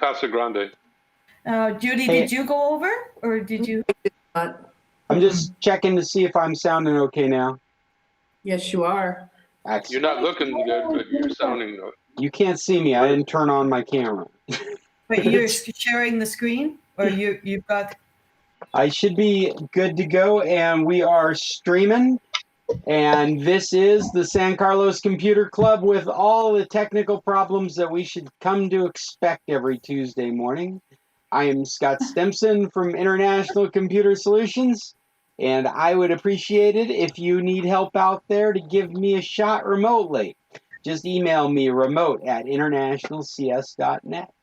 Casa Grande. Judy, Hey. did you go over or did you? I'm just checking to see if I'm sounding okay now. Yes, you are. You're not looking good, but you're sounding good. You can't see me. I didn't turn on my camera. But you're sharing the screen, or you've got. I should be good to go, and we are streaming. And this is the San Carlos Computer Club with all the technical problems that we should come to expect every Tuesday morning. I am Scott Stimson from International Computer Solutions, and I would appreciate it if you need help out there to give me a shot remotely. Just email me remote@internationalcs.net.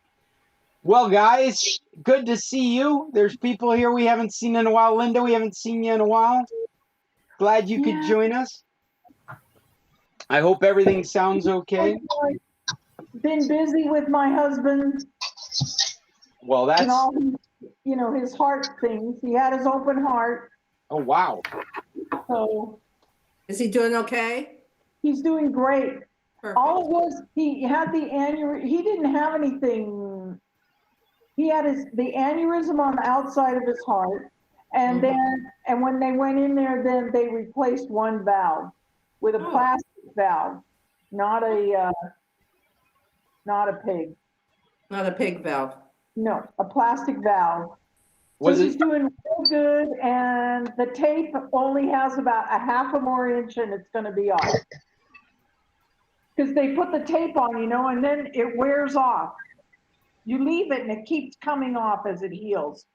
Well, guys, good to see you. There's people here we haven't seen in a while. Linda, we haven't seen you in a while. Glad you could join us. I hope everything sounds okay. Been busy with my husband. Well, that's... And all, his heart things. He had his open heart. Oh, wow. So. Is he doing okay? He's doing great. Perfect. All it was, he had the aneurysm. He didn't have anything. He had the aneurysm on the outside of his heart. And and when they went in there, then they replaced one valve with a plastic valve, not a pig. Not a pig valve. No, a plastic valve. He's doing real good, and the tape only has about a half a more inch, and it's going to be off. Because they put the tape on, and then it wears off. You leave it, and it keeps coming off as it heals.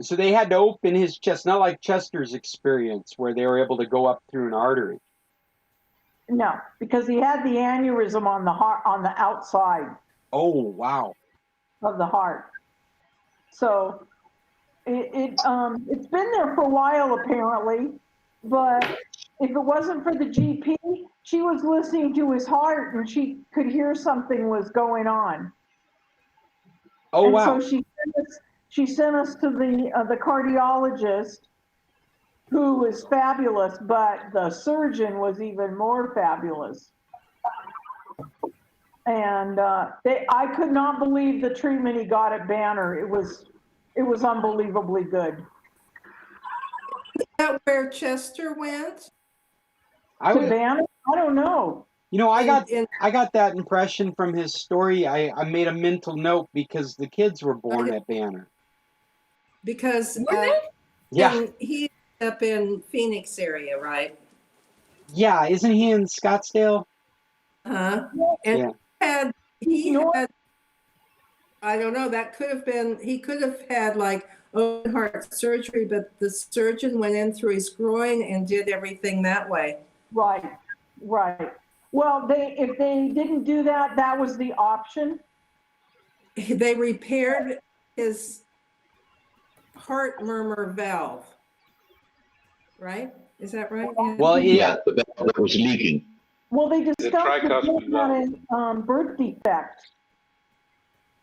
So they had to open his chest, not like Chester's experience, where they were able to go up through an artery. No, because he had the aneurysm on the heart, on the outside. Oh, wow. Of the heart. So it's been there for a while apparently, but if it wasn't for the GP, she was listening to his heart and she could hear something was going on. Oh, and wow. So she sent us to the cardiologist, who was fabulous, but the surgeon was even more fabulous. And I could not believe the treatment he got at Banner. It was unbelievably good. Is that where Chester went? Banner? I don't know. I got that impression from his story. I made a mental note because the kids were born at Banner. Because he's up in Phoenix area, right? Yeah, isn't he in Scottsdale? And he had, I don't know, that could have been, he could have had like open heart surgery, but the surgeon went in through his groin and did everything that way. Right. Well, if they didn't do that, that was the option. They repaired his heart murmur valve, right? Is that right? Yeah. Well, yeah, the valve that was leaking. Well, they discovered that he had a birth defect.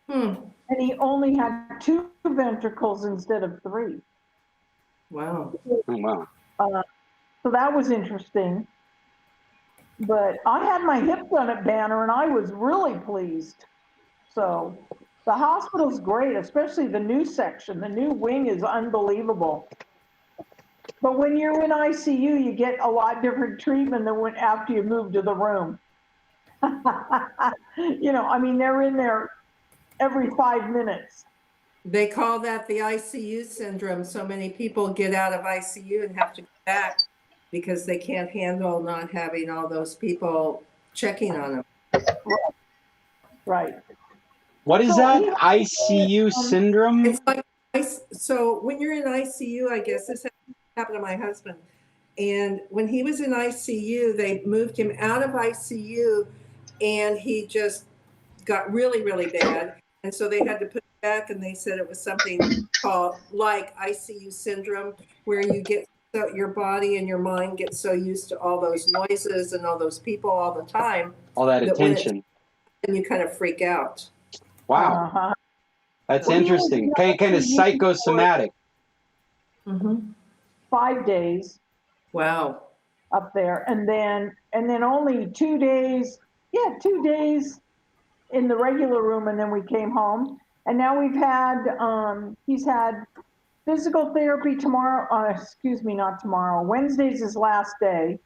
And he only had 2 ventricles instead of 3. Wow. Oh, wow. So that was interesting. But I had my hip done at Banner, and I was really pleased. So the hospital's great, especially the new section. The new wing is unbelievable. But when you're in ICU, you get a lot different treatment than after you move to the room. They're in there every 5 minutes. They call that the ICU syndrome. So many people get out of ICU and have to go back because they can't handle not having all those people checking on them. Right. What is that? ICU syndrome? It's like, so when you're in ICU, I guess this happened to my husband. And when he was in ICU, they moved him out of ICU and he just got really, really bad. And so they had to put him back, and they said it was something called like ICU syndrome, where you get your body and your mind get so used to all those noises and all those people all the time. All that attention. And you kind of freak out. Wow. That's interesting. Kind of psychosomatic. 5 days. Wow. Up there. And then only 2 days. Yeah, 2 days in the regular room, and then we came home. And now we've had, he's had physical therapy tomorrow, excuse me, not tomorrow. Wednesday's his last day.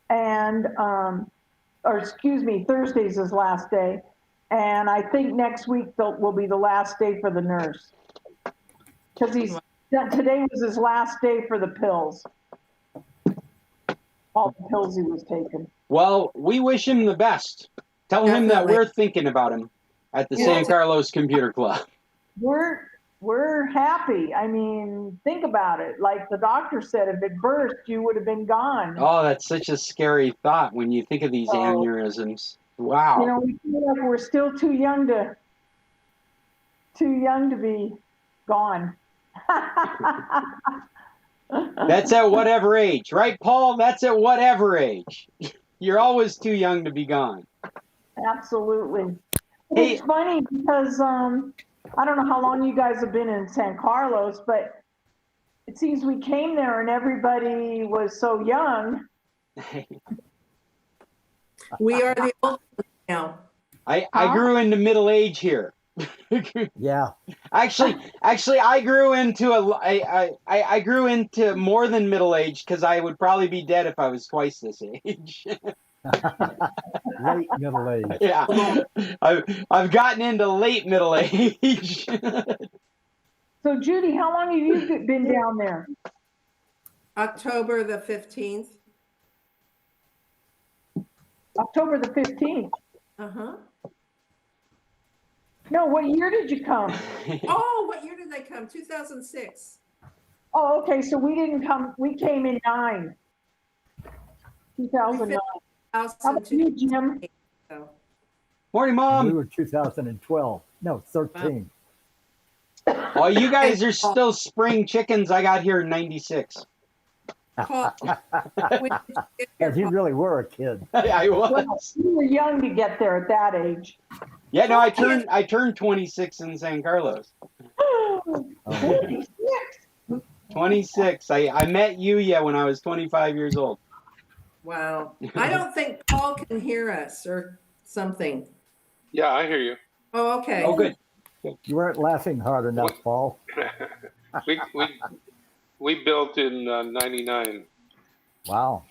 And, or excuse me, Thursday's his last day. And I think next week will be the last day for the nurse. Because today was his last day for the pills. All the pills he was taking. Well, we wish him the best. Tell him that we're thinking about him at the San Carlos Computer Club. We're happy. I mean, think about it. Like the doctor said, if it burst, you would have been gone. Oh, that's such a scary thought when you think of these aneurysms. Wow. You know, we feel like we're still too young to be gone. That's at whatever age, right, Paul? That's at whatever age. You're always too young to be gone. Absolutely. Hey. It's funny because I don't know how long you guys have been in San Carlos, but it seems we came there and everybody was so young. We are the old ones now. I grew into middle age here. Yeah. Actually, I grew into I grew into more than middle age because I would probably be dead if I was twice this age. Late middle age. Yeah, I've gotten into late middle age. So Judy, how long have you been down there? October the 15th. October the 15th. Uh-huh. No, what year did you come? Oh, what year did they come? 2006. Oh, okay, so we didn't come, we came in 2009. How about you, Jim? Morning, We Mom. were 2012. No, 13. Oh, you guys are still spring chickens. I got here in '96. Paul, And you really were a kid. I was. Well, you were young to get there at that age. Yeah, no, I turned 26 in San Carlos. 26. I met Yuya when I was 25 years old. wow. I don't think Paul can hear us or something. Yeah, I hear you. Oh, okay. Oh, good. You weren't laughing hard enough, Paul. We built in '99. Wow.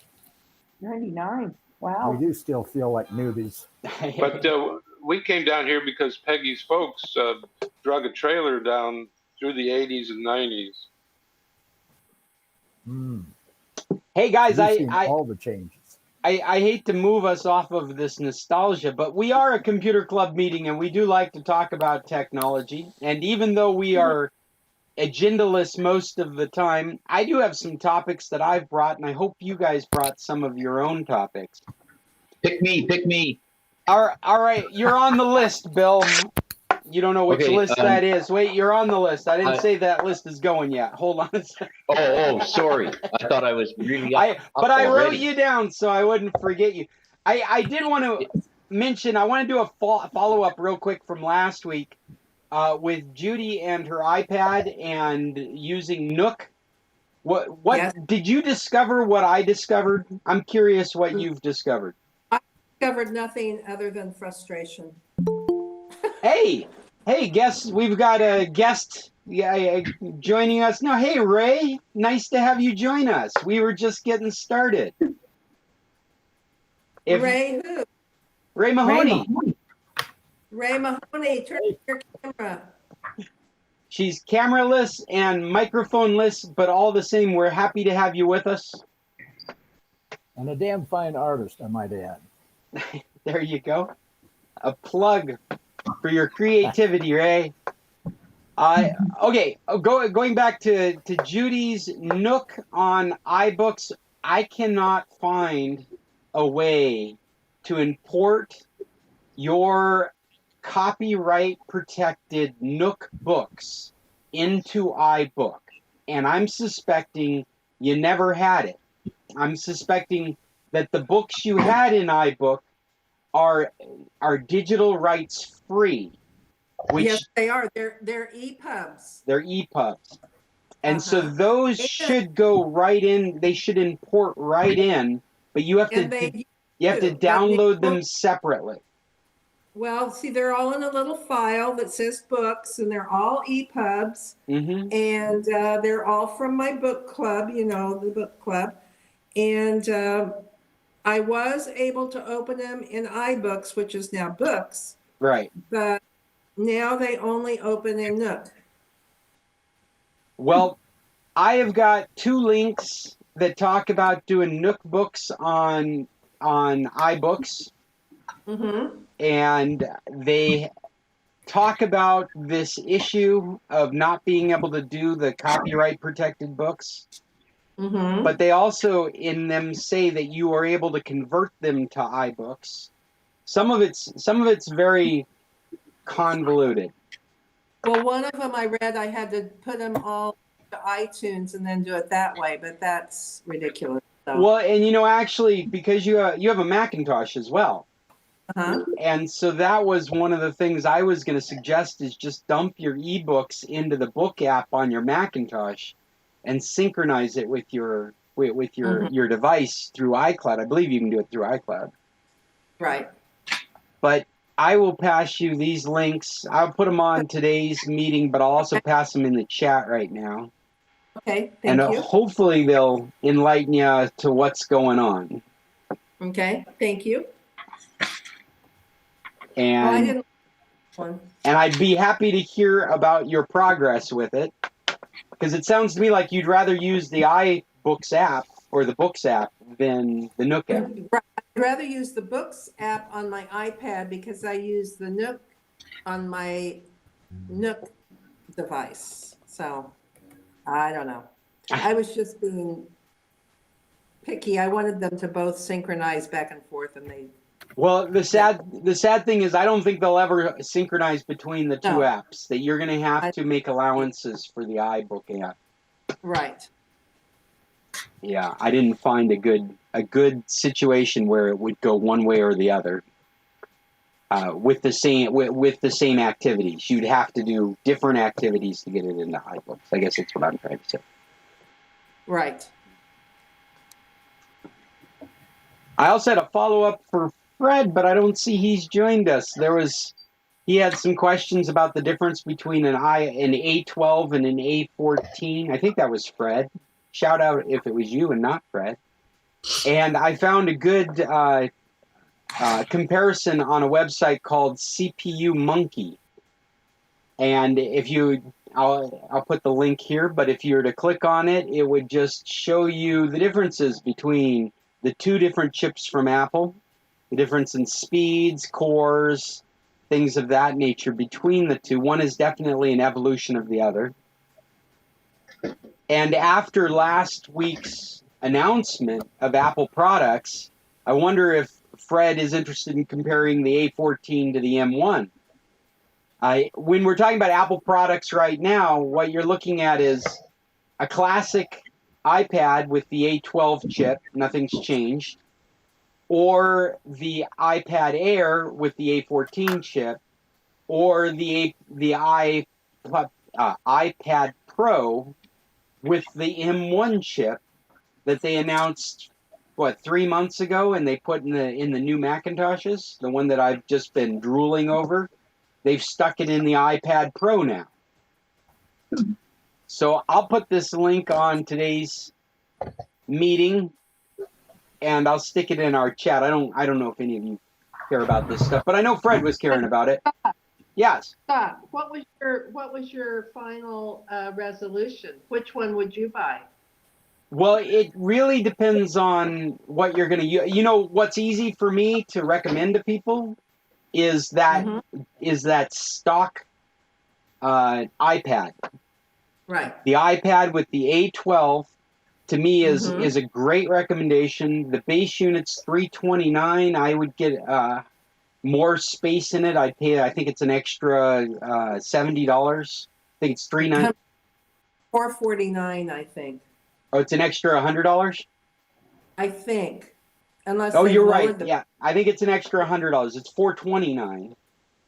99. Wow. We do still feel like newbies. But we came down here because Peggy's folks drug a trailer down through the 80s and 90s. Hey guys, We've seen all the changes. I hate to move us off of this nostalgia, but we are a computer club meeting and we do like to talk about technology. And even though we are agendaless most of the time, I do have some topics that I've brought, and I hope you guys brought some of your own topics. Pick me, pick me. All right, you're on the list, Bill. You don't know which Okay, list that is. Wait, you're on the list. I didn't say that list is going yet. Hold on a second. Oh, sorry. I thought I was really up But I wrote already. you down so I wouldn't forget you. I did want to mention, I want to do a follow-up real quick from last week with Judy and her iPad and using Nook. What Yes. Did you discover what I discovered? I'm curious what you've discovered. Discovered nothing other than frustration. Hey, guess we've got a guest joining us now. Hey, Ray, nice to have you join us. We were just getting started. Ray who? Ray Mahoney. Ray Mahoney, turn your camera. She's cameraless and microphoneless, but all the same, we're happy to have you with us. And a damn fine artist, I might add. There you go. A plug for your creativity, Ray. Okay, going back to Judys Nook on iBooks, I cannot find a way to import your copyright protected Nook books into iBook. And I'm suspecting you never had it. I'm suspecting that the books you had in iBook are digital rights free. Which, Yes, they are. They're EPUBs. They're EPUBs. And so those should go right in, they should import right in, but you have to download them separately. Well, see, they're all in a little file that says books, and they're all EPUBs, Mm-hmm. and they're all from my book club, you know, the book club. And I was able to open them in iBooks, which is now Books, Right. but now they only open in Nook. Well, I have got 2 links that talk about doing Nook Books on iBooks, Mm-hmm. and they talk about this issue of not being able to do the copyright protected books. Mm-hmm. But they also in them say that you are able to convert them to iBooks. Some of it's very convoluted. Well, one of them I read, I had to put them all to iTunes and then do it that way, but that's ridiculous. So. Well, and actually, because you have a Macintosh as well, Uh-huh. and so that was one of the things I was going to suggest is just dump your ebooks into the book app on your Macintosh, and synchronize it with your your device through iCloud. I believe you can do it through iCloud. Right. But I will pass you these links. I'll put them on today's meeting, but I'll also pass them in the chat right now. Okay, thank you. Hopefully they'll enlighten you to what's going on. Okay, thank you. And, well, I didn't one. And I'd be happy to hear about your progress with it, because it sounds to me like you'd rather use the iBooks app or the Books app than the Nook app. I'd rather use the Books app on my iPad because I use the Nook on my Nook device. So I don't know. I was just being picky. I wanted them to both synchronize back and forth, and they. Well, the sad thing is I don't think they'll ever synchronize between the 2 apps. That you're going to have to make allowances for the iBook app. Right. Yeah, I didn't find a good situation where it would go one way or the other. With the same activities, you'd have to do different activities to get it into iBooks. I guess that's what I'm trying to say. Right. I also had a follow-up for Fred, but I don't see he's joined us. He had some questions about the difference between an A12 and an A14. I think that was Fred. Shout out if it was you and not Fred. And I found a good comparison on a website called CPU Monkey. And I'll put the link here, but if you were to click on it, it would just show you the differences between the 2 different chips from Apple, the difference in speeds, cores, things of that nature between the 2. One is definitely an evolution of the other. And after last week's announcement of Apple products, I wonder if Fred is interested in comparing the A14 to the M1. When we're talking about Apple products right now, what you're looking at is a classic iPad with the A12 chip, nothing's changed, or the iPad Air with the A14 chip, or the iPad Pro with the M1 chip that they announced 3 months ago, and they put in the new Macintoshes, the one that I've just been drooling over. They've stuck it in the iPad Pro now. So I'll put this link on today's meeting, and I'll stick it in our chat. I don't know if any of you care about this stuff, but I know Fred was caring about it. Yes. What was your final resolution? Which one would you buy? Well, it really depends on what you're going to use. What's easy for me to recommend to people is that stock iPad. Right. The iPad with the A12 to me is a great recommendation. The base unit's $329. I would get more space in it. I'd pay. I think it's an extra $70. I think it's $399. $449, I think. Oh, it's an extra $100. I think, unless. Oh, you're right. Yeah, I think it's an extra $100. It's $429,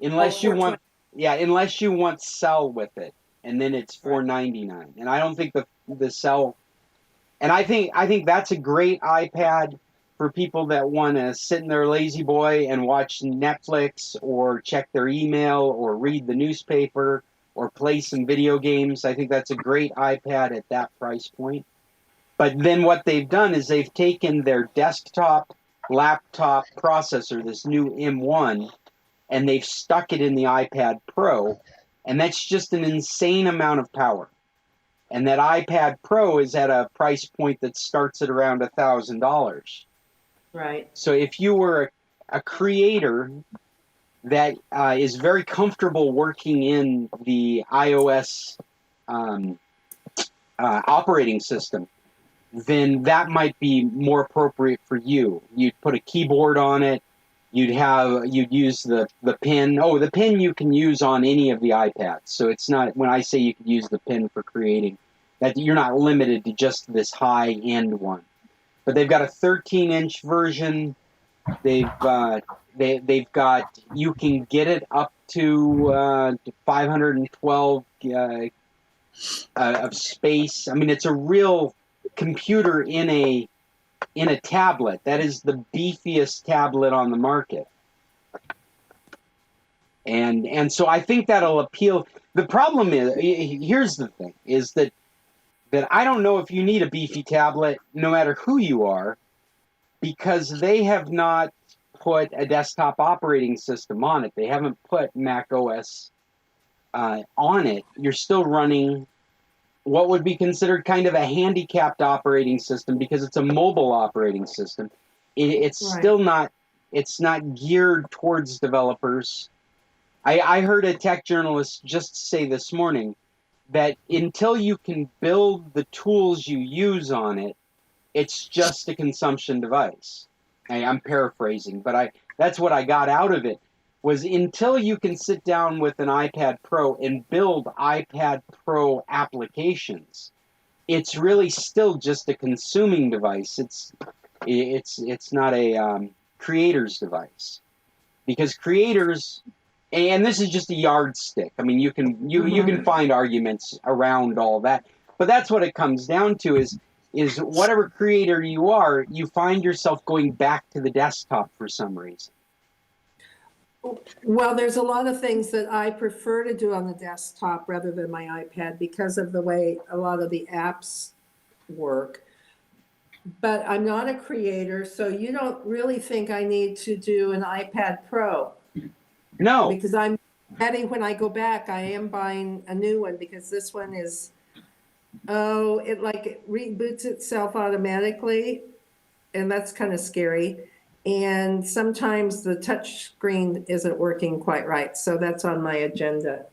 unless you want. Yeah, unless you want cell with it, and then it's $499. And I don't think the cell. And I think that's a great iPad for people that want to sit in their lazy boy and watch Netflix or check their email or read the newspaper or play some video games. I think that's a great iPad at that price point. But then what they've done is they've taken their desktop laptop processor, this new M1, and they've stuck it in the iPad Pro, and that's just an insane amount of power. And that iPad Pro is at a price point that starts at around $1,000. Right. So if you were a creator that is very comfortable working in the iOS operating system, then that might be more appropriate for you. You'd put a keyboard on it. You'd use the pen. Oh, the pen you can use on any of the iPads. So it's not, when I say you can use the pen for creating, that you're not limited to just this high-end one. But they've got a 13-inch version. They've got, you can get it up to 512 of space. I mean, it's a real computer in a tablet. That is the beefiest tablet on the market. And so I think that'll appeal. The problem is, here's the thing, is that I don't know if you need a beefy tablet, no matter who you are, because they have not put a desktop operating system on it. They haven't put Mac OS on it. You're still running what would be considered kind of a handicapped operating system because it's a mobile operating system. It's Right. still not, it's not geared towards developers. I heard a tech journalist just say this morning that until you can build the tools you use on it, it's just a consumption device. I'm paraphrasing, but that's what I got out of it, was until you can sit down with an iPad Pro and build iPad Pro applications, it's really still just a consuming device. It's not a creator's device, because creators, and this is just a yardstick. I mean, you can find arguments around all that, but that's what it comes down to is whatever creator you are, you find yourself going back to the desktop for some reason. Well, there's a lot of things that I prefer to do on the desktop rather than my iPad because of the way a lot of the apps work. But I'm not a creator, so you don't really think I need to do an iPad Pro. No. Because I'm ready when I go back, I am buying a new one because this one is, it reboots itself automatically, and that's kind of scary. And sometimes the touch screen isn't working quite right. So that's on my agenda.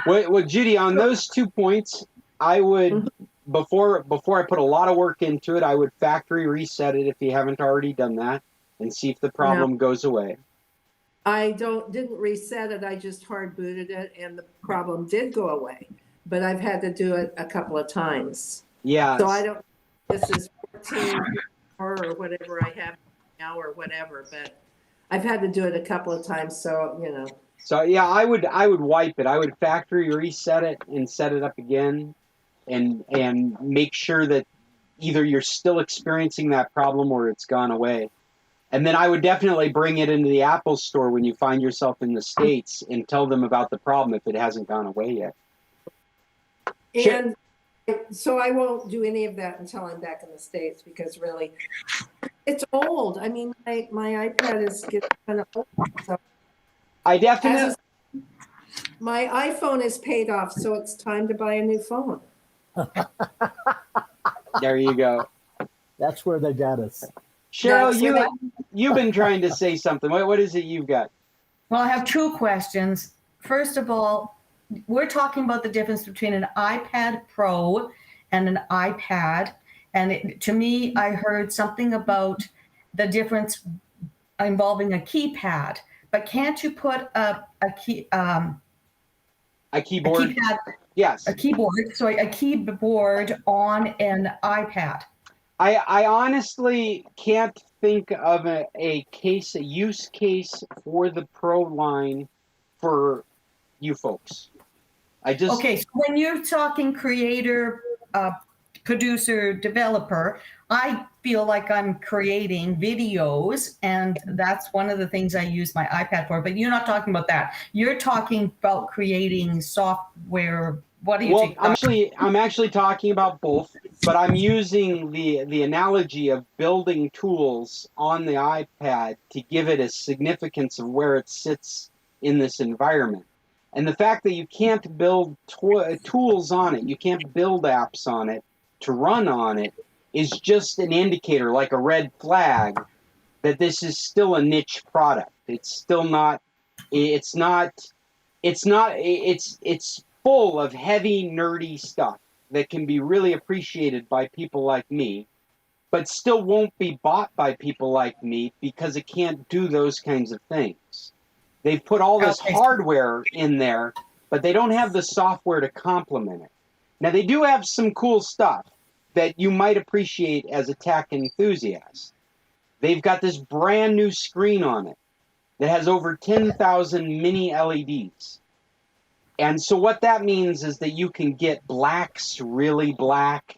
Well, Judy, on those 2 points, I would, before I put a lot of work into it, I would factory reset it if you haven't already done that and see if the problem goes away. I didn't reset it. I just hard booted it and the problem did go away, but I've had to do it a couple of times. Yeah. So I don't, this is 14 or whatever I have now or whatever, but I've had to do it a couple of times. So, you know. So yeah, I would wipe it. I would factory reset it and set it up again and make sure that either you're still experiencing that problem or it's gone away. And then I would definitely bring it into the Apple store when you find yourself in the States and tell them about the problem if it hasn't gone away yet. And so I won't do any of that until I'm back in the States because really it's old. I mean, my iPad is getting kind of old. So my iPhone is paid off, so it's time to buy a new phone. There you go. That's where they got us. Cheryl, you've been trying to say something. What is it you've got? Well, I have two questions. First of all, we're talking about the difference between an iPad Pro and an iPad. And to me, I heard something about the difference involving a keypad. But can't you put a keyboard? A keypad? Yes. A keyboard on an iPad. I honestly can't think of a use case for the Pro line for you folks. Okay, so when you're talking creator producer developer, I feel like I'm creating videos, and that's one of the things I use my iPad for. But you're not talking about that. You're talking about creating software. What do you Well, think? I'm actually talking about both, but I'm using the analogy of building tools on the iPad to give it a significance of where it sits in this environment. And the fact that you can't build tools on it, you can't build apps on it to run on it, is just an indicator, like a red flag, that this is still a niche product. It's still not. It's full of heavy, nerdy stuff that can be really appreciated by people like me, but still won't be bought by people like me because it can't do those kinds of things. They've put all this hardware in there, but they don't have the software to complement it. Now, they do have some cool stuff that you might appreciate as a tech enthusiast. They've got this brand new screen on it that has over 10,000 mini LEDs. And so what that means is that you can get blacks really black,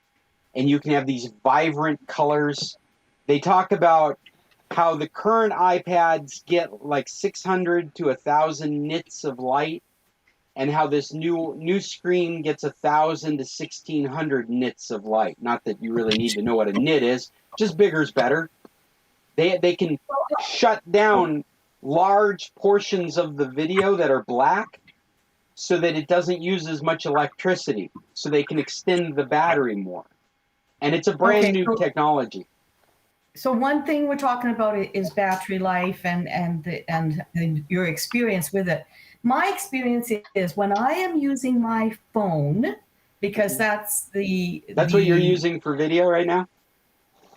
and you can have these vibrant colors. They talk about how the current iPads get like 600 to 1,000 nits of light, and how this new screen gets 1,000 to 1,600 nits of light. Not that you really need to know what a nit is, just bigger is better. They can shut down large portions of the video that are black so that it doesn't use as much electricity, so they can extend the battery more. And it's a brand new technology. So one thing we're talking about is battery life and your experience with it. My experience is when I am using my phone, because that's what you're using for video right now?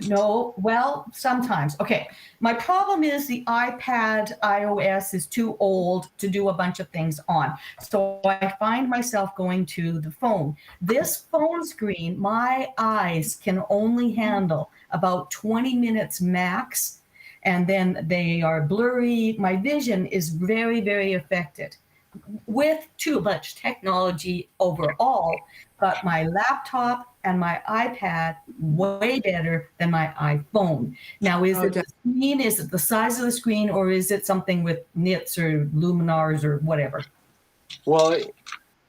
No, well, sometimes. Okay. My problem is the iPad iOS is too old to do a bunch of things on. So I find myself going to the phone. This phone screen, my eyes can only handle about 20 minutes max, and then they are blurry. My vision is very, very affected with too much technology overall, but my laptop and my iPad way better than my iPhone. Now, is it the screen? Is it the size of the screen, or is it something with nits or luminars or whatever? Well,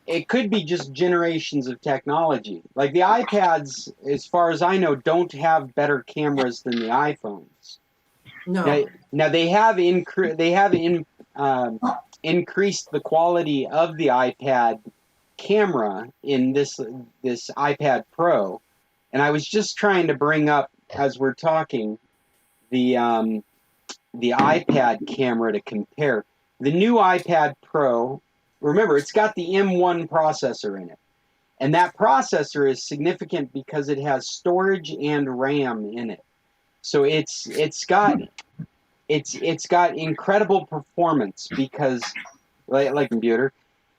it could be just generations of technology. Like the iPads, as far as I know, don't have better cameras than the iPhones. No. Now they have increased the quality of the iPad camera in this iPad Pro, and I was just trying to bring up, as we're talking, the iPad camera to compare. The new iPad Pro, remember, it's got the M1 processor in it, and that processor is significant because it has storage and RAM in it. So it's got incredible performance because, like computer.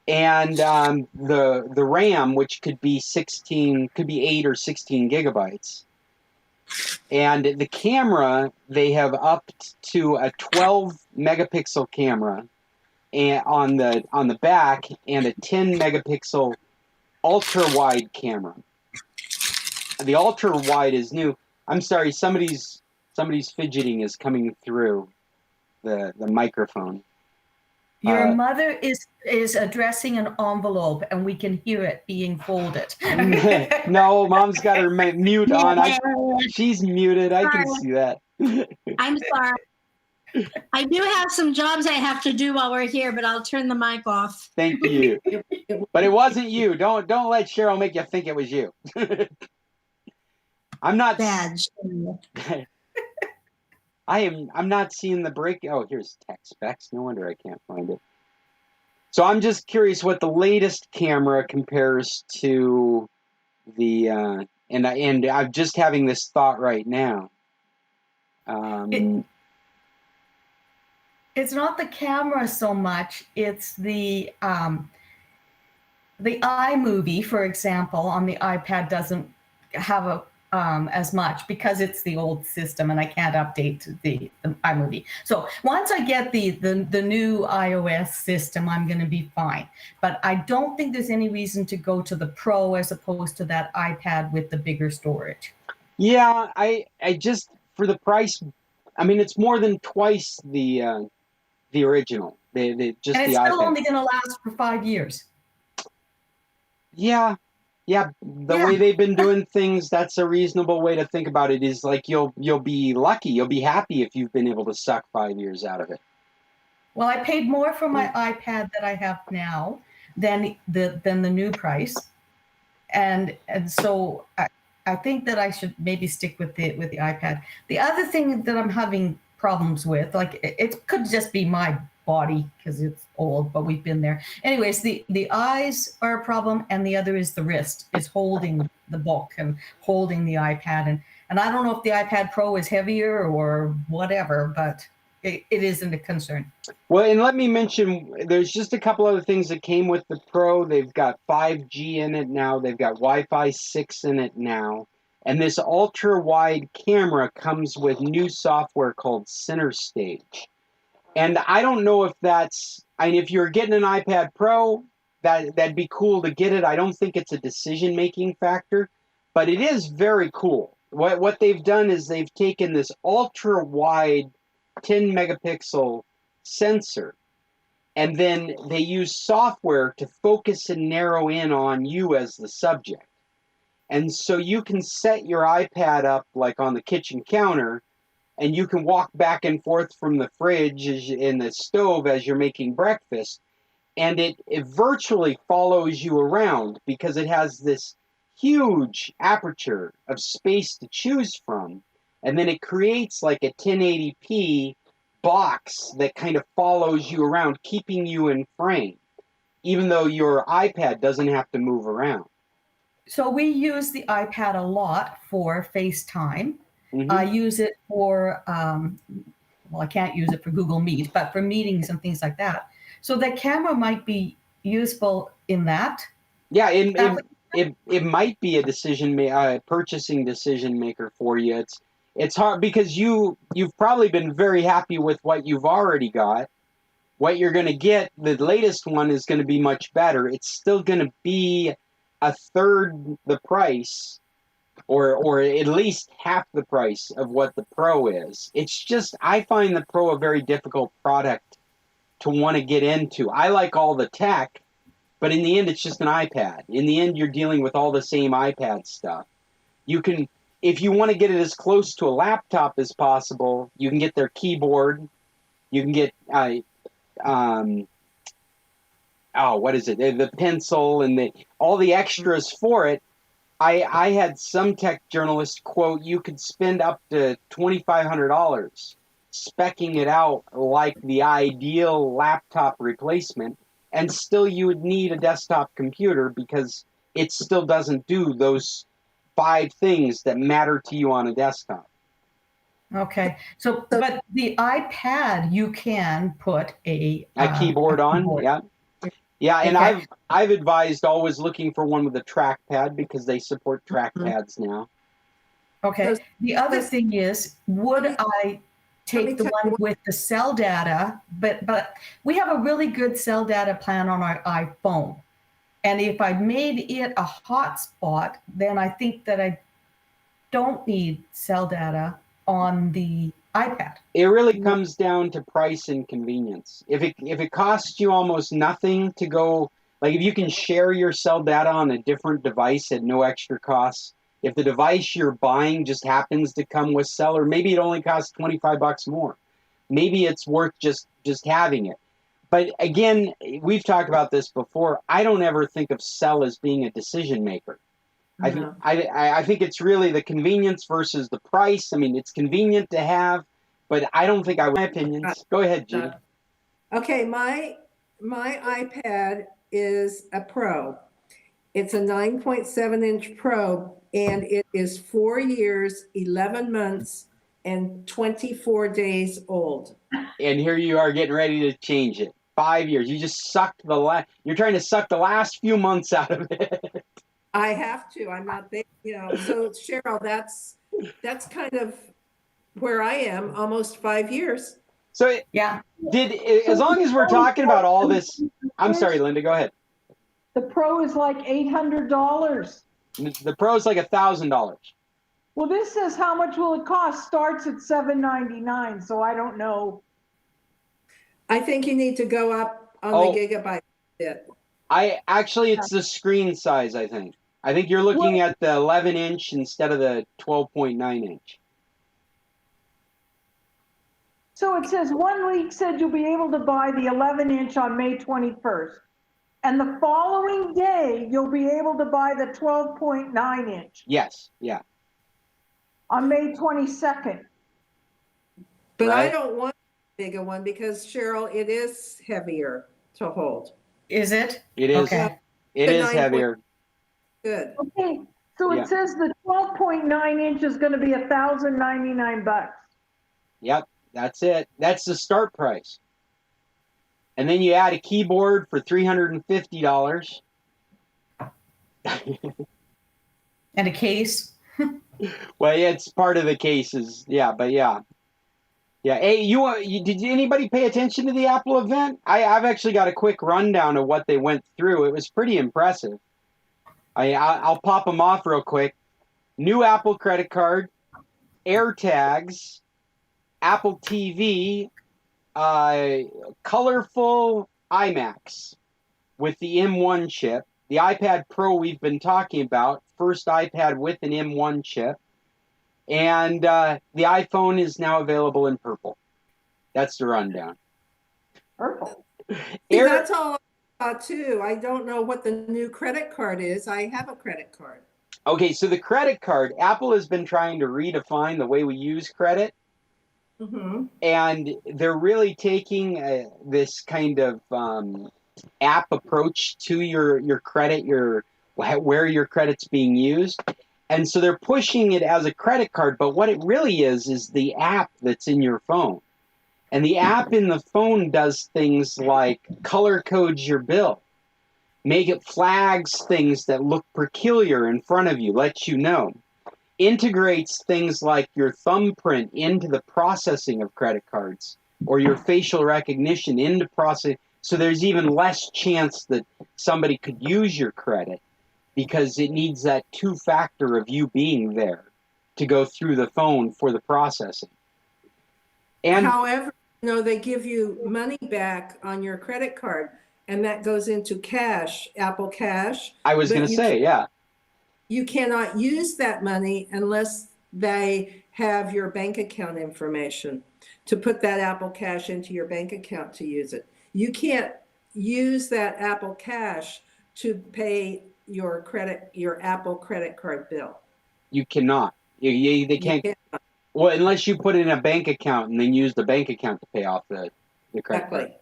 And the RAM, which could be 8 or 16 gigabytes, and the camera, they have upped to a 12 megapixel camera, and on the back, and a 10 megapixel ultra wide camera. The ultra wide is new. I'm sorry, somebody's fidgeting is coming through the microphone. Your mother is addressing an envelope, and we can hear it being folded. No, Mom's got her mute on. She's muted. I can see that. I'm sorry. I do have some jobs I have to do while we're here, but I'll turn the mic off. Thank you. But it wasn't you. Don't let Cheryl make you think it was you. I'm not bad. I'm not seeing the break. Oh, here's tech specs. No wonder I can't find it. So I'm just curious what the latest camera compares to the and I'm just having this thought right now. It's not the camera so much. It's the iMovie, for example, on the iPad doesn't have as much because it's the old system and I can't update the iMovie. So once I get the new iOS system, I'm going to be fine. But I don't think there's any reason to go to the Pro as opposed to that iPad with the bigger storage. Yeah, I just, for the price, I mean, it's more than twice the original. Just And it's the still iPad. only going to last for 5 years. Yeah, the way they've been doing things, that's a reasonable way to think about it. Is like you'll be lucky, you'll be happy if you've been able to suck 5 years out of it. Well, I paid more for my iPad that I have now than the new price, and so I think that I should maybe stick with the iPad. The other thing that I'm having problems with, like it could just be my body because it's old, but we've been there. Anyways, the eyes are a problem, and the other is the wrist, is holding the book and holding the iPad. And I don't know if the iPad Pro is heavier or whatever, but it isn't a concern. Well, and let me mention, there's just a couple other things that came with the Pro. They've got 5G in it now. They've got Wi-Fi 6 in it now. And this ultra-wide camera comes with new software called Center Stage. And I don't know if that's, I mean, if you're getting an iPad Pro, that'd be cool to get it. I don't think it's a decision-making factor, but it is very cool. What they've done is they've taken this ultra-wide 10-megapixel sensor, and then they use software to focus and narrow in on you as the subject. And so you can set your iPad up like on the kitchen counter, and you can walk back and forth from the fridge in the stove as you're making breakfast, and it virtually follows you around because it has this huge aperture of space to choose from, and then it creates like a 1080p box that kind of follows you around, keeping you in frame, even though your iPad doesn't have to move around. So we use the iPad a lot for FaceTime. Mm-hmm. I use it for, well, I can't use it for Google Meet, but for meetings and things like that. So the camera might be useful in that. Yeah, it might be a purchasing decision maker for you. It's hard because you've probably been very happy with what you've already got. What you're going to get, the latest one is going to be much better. It's still going to be a third the price, or at least half the price of what the Pro is. It's just, I find the Pro a very difficult product to want to get into. I like all the tech, but in the end, it's just an iPad. In the end, you're dealing with all the same iPad stuff. You can, if you want to get it as close to a laptop as possible, you can get their keyboard. You can get, what is it? The pencil and all the extras for it. I had some tech journalist quote, you could spend up to $2,500 speccing it out like the ideal laptop replacement, and still you would need a desktop computer because it still doesn't do those 5 things that matter to you on a desktop. Okay, so but the iPad you can put a keyboard on, keyboard. Yeah, and Okay. I've advised always looking for one with a trackpad because they support trackpads now. Okay. The other thing is, would I take the one with the cell data? But we have a really good cell data plan on our iPhone, and if I made it a hotspot, then I think that I don't need cell data on the iPad. It really comes down to price and convenience. If it costs you almost nothing to go, like if you can share your cell data on a different device at no extra cost, if the device you're buying just happens to come with cell, or maybe it only costs $25 more, maybe it's worth just having it. But again, we've talked about this before. I don't ever think of cell as being a decision maker. No. I think it's really the convenience versus the price. I mean, it's convenient to have, but I don't think my opinions. Go ahead, Judy. Okay, my iPad is a Pro. It's a 9.7-inch Pro, and it is 4 years, 11 months, and 24 days old. And here you are getting ready to change it. 5 years. You just sucked you're trying to suck the last few months out of it. I have to. I'm not there, you know. So Cheryl, that's kind of where I am, almost 5 years. So Yeah. as long as we're talking about all this, I'm sorry, Linda, go ahead. The Pro is like $800. The Pro's like $1,000. Well, this says how much will it cost? Starts at $799, so I don't know. I think you need to go up on Oh. the gigabyte bit. It's the screen size, I think. I think you're looking at the 11-inch instead of the 12.9-inch. So it says 1 leak said you'll be able to buy the 11-inch on May 21st. And the following day, you'll be able to buy the 12.9-inch Yes, yeah. on May 22nd. But I Right. don't want a bigger one because Cheryl, it is heavier to hold. Is it? It is. Okay. It The is 9 heavier. Good. Okay, so Yeah. it says the 12.9-inch is going to be $1,099. Yep, that's it. That's the start price. And then you add a keyboard for $350. And a case? Well, yeah, it's part of the cases. Yeah, but yeah. Yeah. Hey, did anybody pay attention to the Apple event? I've actually got a quick rundown of what they went through. It was pretty impressive. I'll pop them off real quick. New Apple credit card, AirTags, Apple TV, colorful iMacs with the M1 chip, the iPad Pro we've been talking about, first iPad with an M1 chip, and the iPhone is now available in purple. That's the rundown. Purple. See, that's all I saw too. I don't know what the new credit card is. I have a credit card. Okay, so the credit card, Apple has been trying to redefine the way we use credit. Mm-hmm. And they're really taking this kind of app approach to your credit, where your credit's being used. And so they're pushing it as a credit card, but what it really is the app that's in your phone. And the app in the phone does things like color codes your bill, make it flags things that look peculiar in front of you, lets you know. Integrates things like your thumbprint into the processing of credit cards or your facial recognition into process. So there's even less chance that somebody could use your credit because it needs that two-factor of you being there to go through the phone for the processing. And however, they give you money back on your credit card and that goes into cash, Apple Cash. I was going to say, yeah. You cannot use that money unless they have your bank account information to put that Apple Cash into your bank account to use it. You can't use that Apple Cash to pay your Apple credit card bill. You cannot. They can't. Well, unless you put it in a bank account and then use the bank account to pay off the credit card.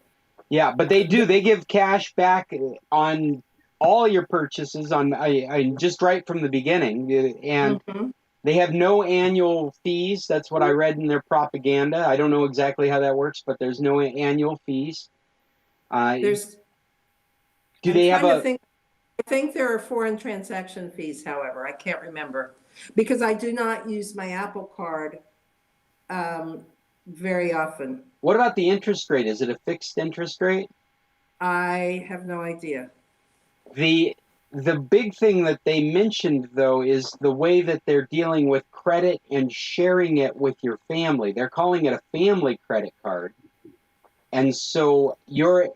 Yeah, but they do. They give cash back on all your purchases on just right from the beginning, and they have no annual fees. That's what I read in their propaganda. I don't know exactly how that works, but there's no annual fees. I think there are foreign transaction fees, however. I can't remember because I do not use my Apple card very often. What about the interest rate? Is it a fixed interest rate? I have no idea. The big thing that they mentioned, though, is the way that they're dealing with credit and sharing it with your family. They're calling it a family credit card. And so your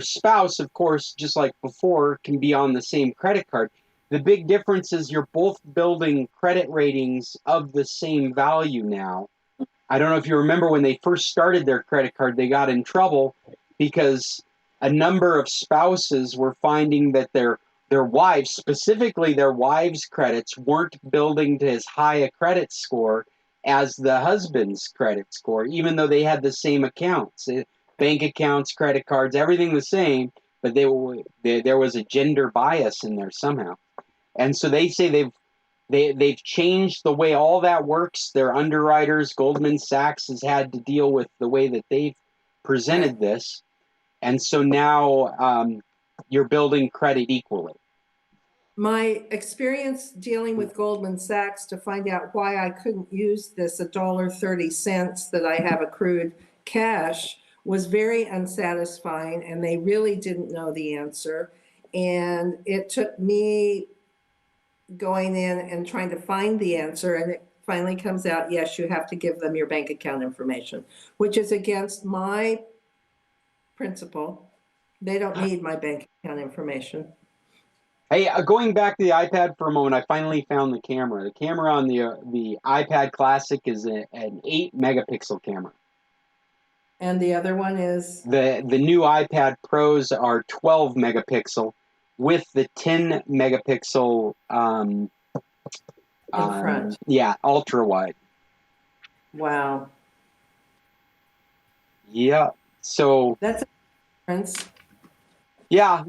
spouse, of course, just like before, can be on the same credit card. The big difference is you're both building credit ratings of the same value now. I don't know if you remember when they first started their credit card, they got in trouble because a number of spouses were finding that their wives, specifically their wives' credits, weren't building to as high a credit score as the husband's credit score, even though they had the same accounts, bank accounts, credit cards, everything the same, but there was a gender bias in there somehow. And so they say they've changed the way all that works. Their underwriters, Goldman Sachs, has had to deal with the way that they've presented this. And so now you're building credit equally. My experience dealing with Goldman Sachs to find out why I couldn't use this $1.30 that I have accrued cash was very unsatisfying, and they really didn't know the answer. And it took me going in and trying to find the answer, and it finally comes out, yes, you have to give them your bank account information, which is against my principle. They don't need my bank account information. Hey, going back to the iPad for a moment, I finally found the camera. The camera on the iPad Classic is an 8 megapixel camera. And the other one is? The new iPad Pros are 12 megapixel with the 10 megapixel in front. Yeah, ultra wide. Wow. Yeah. So that's a difference. Yeah.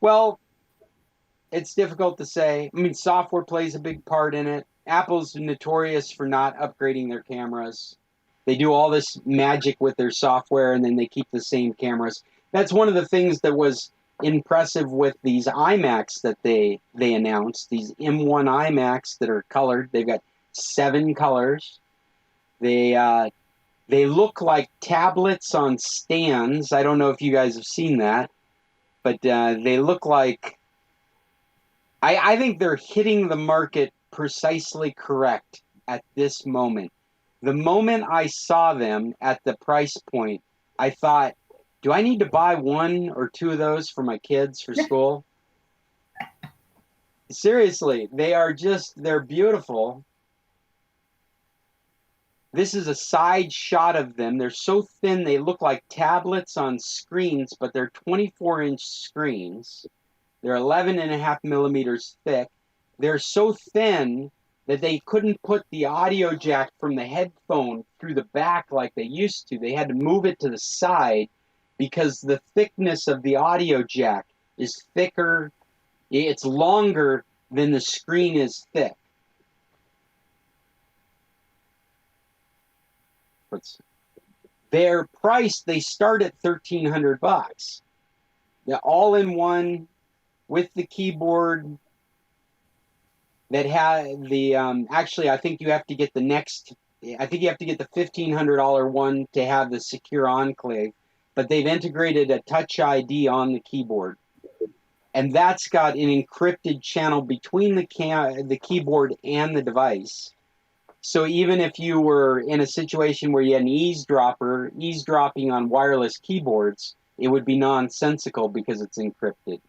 Well, it's difficult to say. I mean, software plays a big part in it. Apple's notorious for not upgrading their cameras. They do all this magic with their software, and then they keep the same cameras. That's one of the things that was impressive with these iMacs that they announced, these M1 iMacs that are colored. They've got 7 colors. They look like tablets on stands. I don't know if you guys have seen that, but they look like... I think they're hitting the market precisely correct at this moment. The moment I saw them at the price point, I thought, do I need to buy 1 or 2 of those for my kids for school? Seriously, they're beautiful. This is a side shot of them. They're so thin, they look like tablets on screens, but they're 24-inch screens. They're 11.5 millimeters thick. They're so thin that they couldn't put the audio jack from the headphone through the back like they used to. They had to move it to the side because the thickness of the audio jack is thicker. It's longer than the screen is thick. Their price, they start at $1,300. They're all in one with the keyboard that has the actually I think you have to get the $1,500 one to have the secure enclave, but they've integrated a Touch ID on the keyboard, and that's got an encrypted channel between the keyboard and the device. So even if you were in a situation where you had an eavesdropping on wireless keyboards, it would be nonsensical because it's encrypted.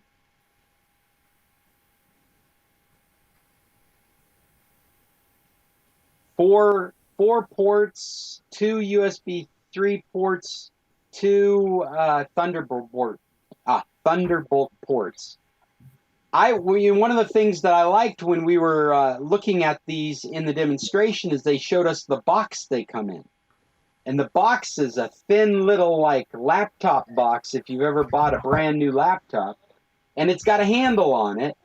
4 ports, 2 USB 3 ports, 2 Thunderbolt ports. One of the things that I liked when we were looking at these in the demonstration is they showed us the box they come in. And the box is a thin little like laptop box if you've ever bought a brand new laptop. And it's got a handle on it.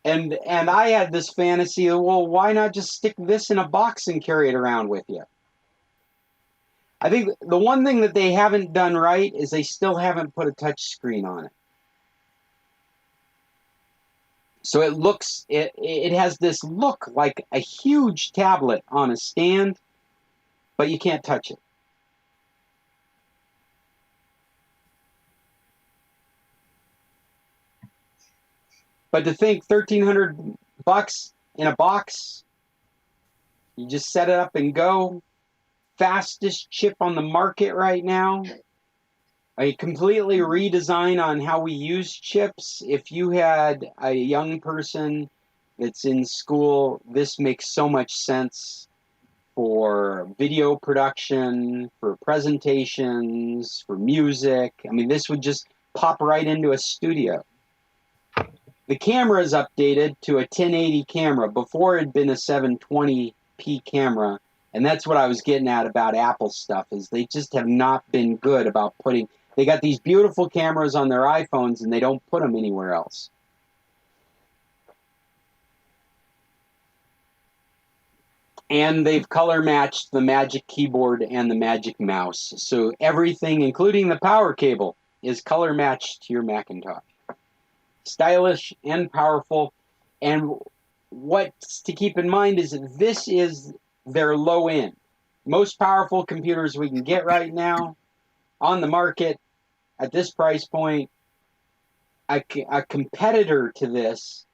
And I had this fantasy of, well, why not just stick this in a box and carry it around with you? I think the one thing that they haven't done right is they still haven't put a touch screen on it. So it has this look like a huge tablet on a stand, but you can't touch it. But to think $1,300 in a box, you just set it up and go. Fastest chip on the market right now. A completely redesign on how we use chips. If you had a young person that's in school, this makes so much sense for video production, for presentations, for music. I mean, this would just pop right into a studio. The camera is updated to a 1080 camera. Before it had been a 720p camera. And that's what I was getting at about Apple stuff, is they just have not been good about putting... They got these beautiful cameras on their iPhones, and they don't put them anywhere else. And they've color matched the Magic Keyboard and the Magic Mouse. So everything, including the power cable, is color matched to your Macintosh. stylish and powerful. And what's to keep in mind is that this is their low end. Most powerful computers we can get right now on the market at this price point. A competitor to this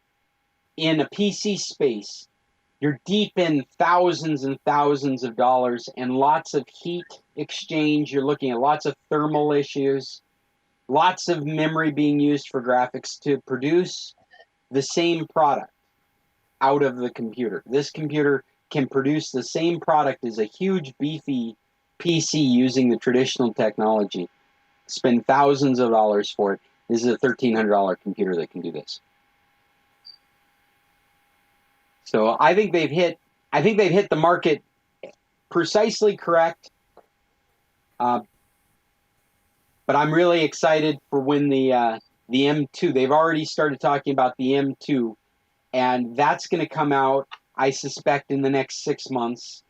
in a PC space, you're deep in thousands and thousands of dollars and lots of heat exchange. You're looking at lots of thermal issues, lots of memory being used for graphics to produce the same product out of the computer. This computer can produce the same product as a huge, beefy PC using the traditional technology. Spend thousands of dollars for it. This is a $1,300 computer that can do this. So I think they've hit the market precisely correct. But I'm really excited for when the M2. They've already started talking about the M2, and that's going to come out, I suspect, in the next 6 months,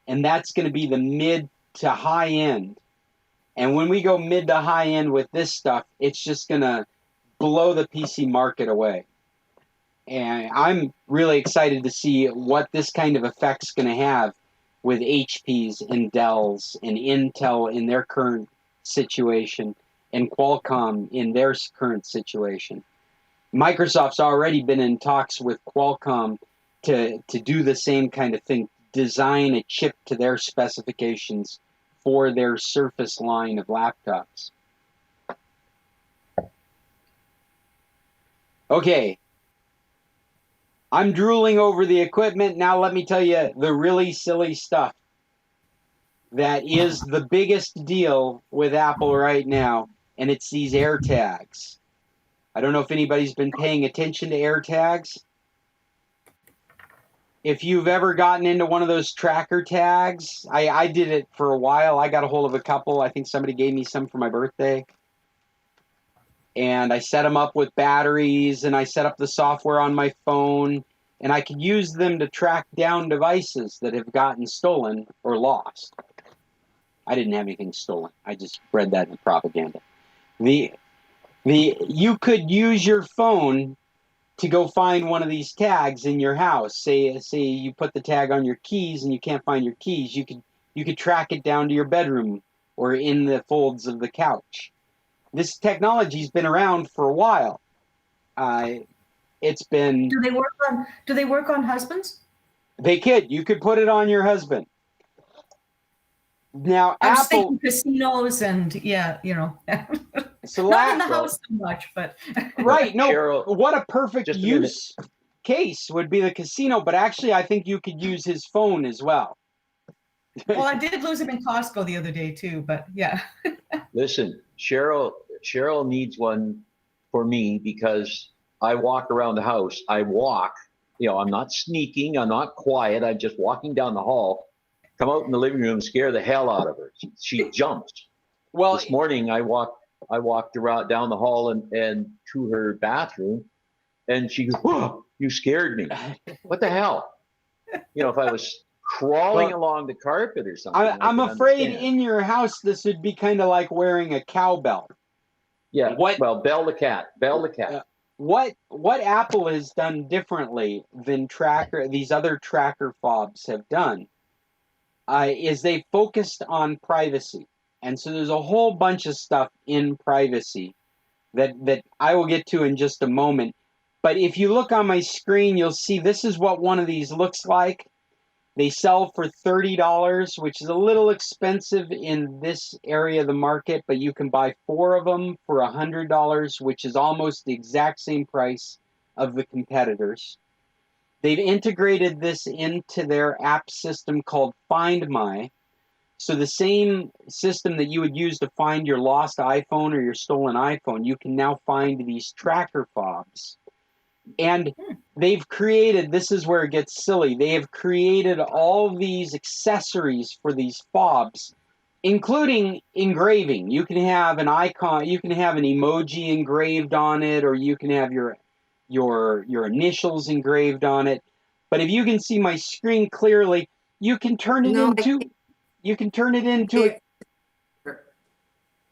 and that's going to be the mid to high end. And when we go mid to high end with this stuff, it's just going to blow the PC market away. And I'm really excited to see what this kind of effect's going to have with HPs and Dells and Intel in their current situation and Qualcomm in their current situation. Microsoft's already been in talks with Qualcomm to do the same kind of thing, design a chip to their specifications for their Surface line of laptops. Okay. I'm drooling over the equipment. Now let me tell you the really silly stuff that is the biggest deal with Apple right now, and it's these AirTags. I don't know if anybody's been paying attention to AirTags. If you've ever gotten into one of those tracker tags, I did it for a while. I got a hold of a couple. I think somebody gave me some for my birthday. And I set them up with batteries, and I set up the software on my phone, and I could use them to track down devices that have gotten stolen or lost. I didn't have anything stolen. I just read that in propaganda. You could use your phone to go find one of these tags in your house. Say you put the tag on your keys and you can't find your keys. You could track it down to your bedroom or in the folds of the couch. This technology's been around for a while. It's been. Do they work on husbands? They could. You could put it on your husband. Now, I was Apple. thinking casinos and not in the house too much, but right. No, Cheryl, what a perfect use case would be the casino. But actually, I think you could use his phone as well. well, I did lose him in Costco the other day too. But yeah. Listen, Cheryl needs one for me because I walk around the house. I walk, I'm not sneaking. I'm not quiet. I'm just walking down the hall, come out in the living room, scare the hell out of her. She jumps. Well, this morning I walked around down the hall and to her bathroom, and she goes, "Whoa, you scared me." What the hell? If I was crawling along the carpet or something. I'm afraid in your house this would be kind of like wearing a cowbell. Yeah. Well, Bell the cat. What Apple has done differently than these other tracker fobs have done is they focused on privacy. And so there's a whole bunch of stuff in privacy that I will get to in just a moment. But if you look on my screen, you'll see this is what one of these looks like. They sell for $30, which is a little expensive in this area of the market, but you can buy 4 of them for $100, which is almost the exact same price of the competitors. They've integrated this into their app system called Find My. So the same system that you would use to find your lost iPhone or your stolen iPhone, you can now find these tracker fobs. And they've created, this is where it gets silly, they have created all these accessories for these fobs, including engraving. You can have an icon, you can have an emoji engraved on it, or you can have your initials engraved on it. But if you can see my screen clearly, you can turn it Not clear.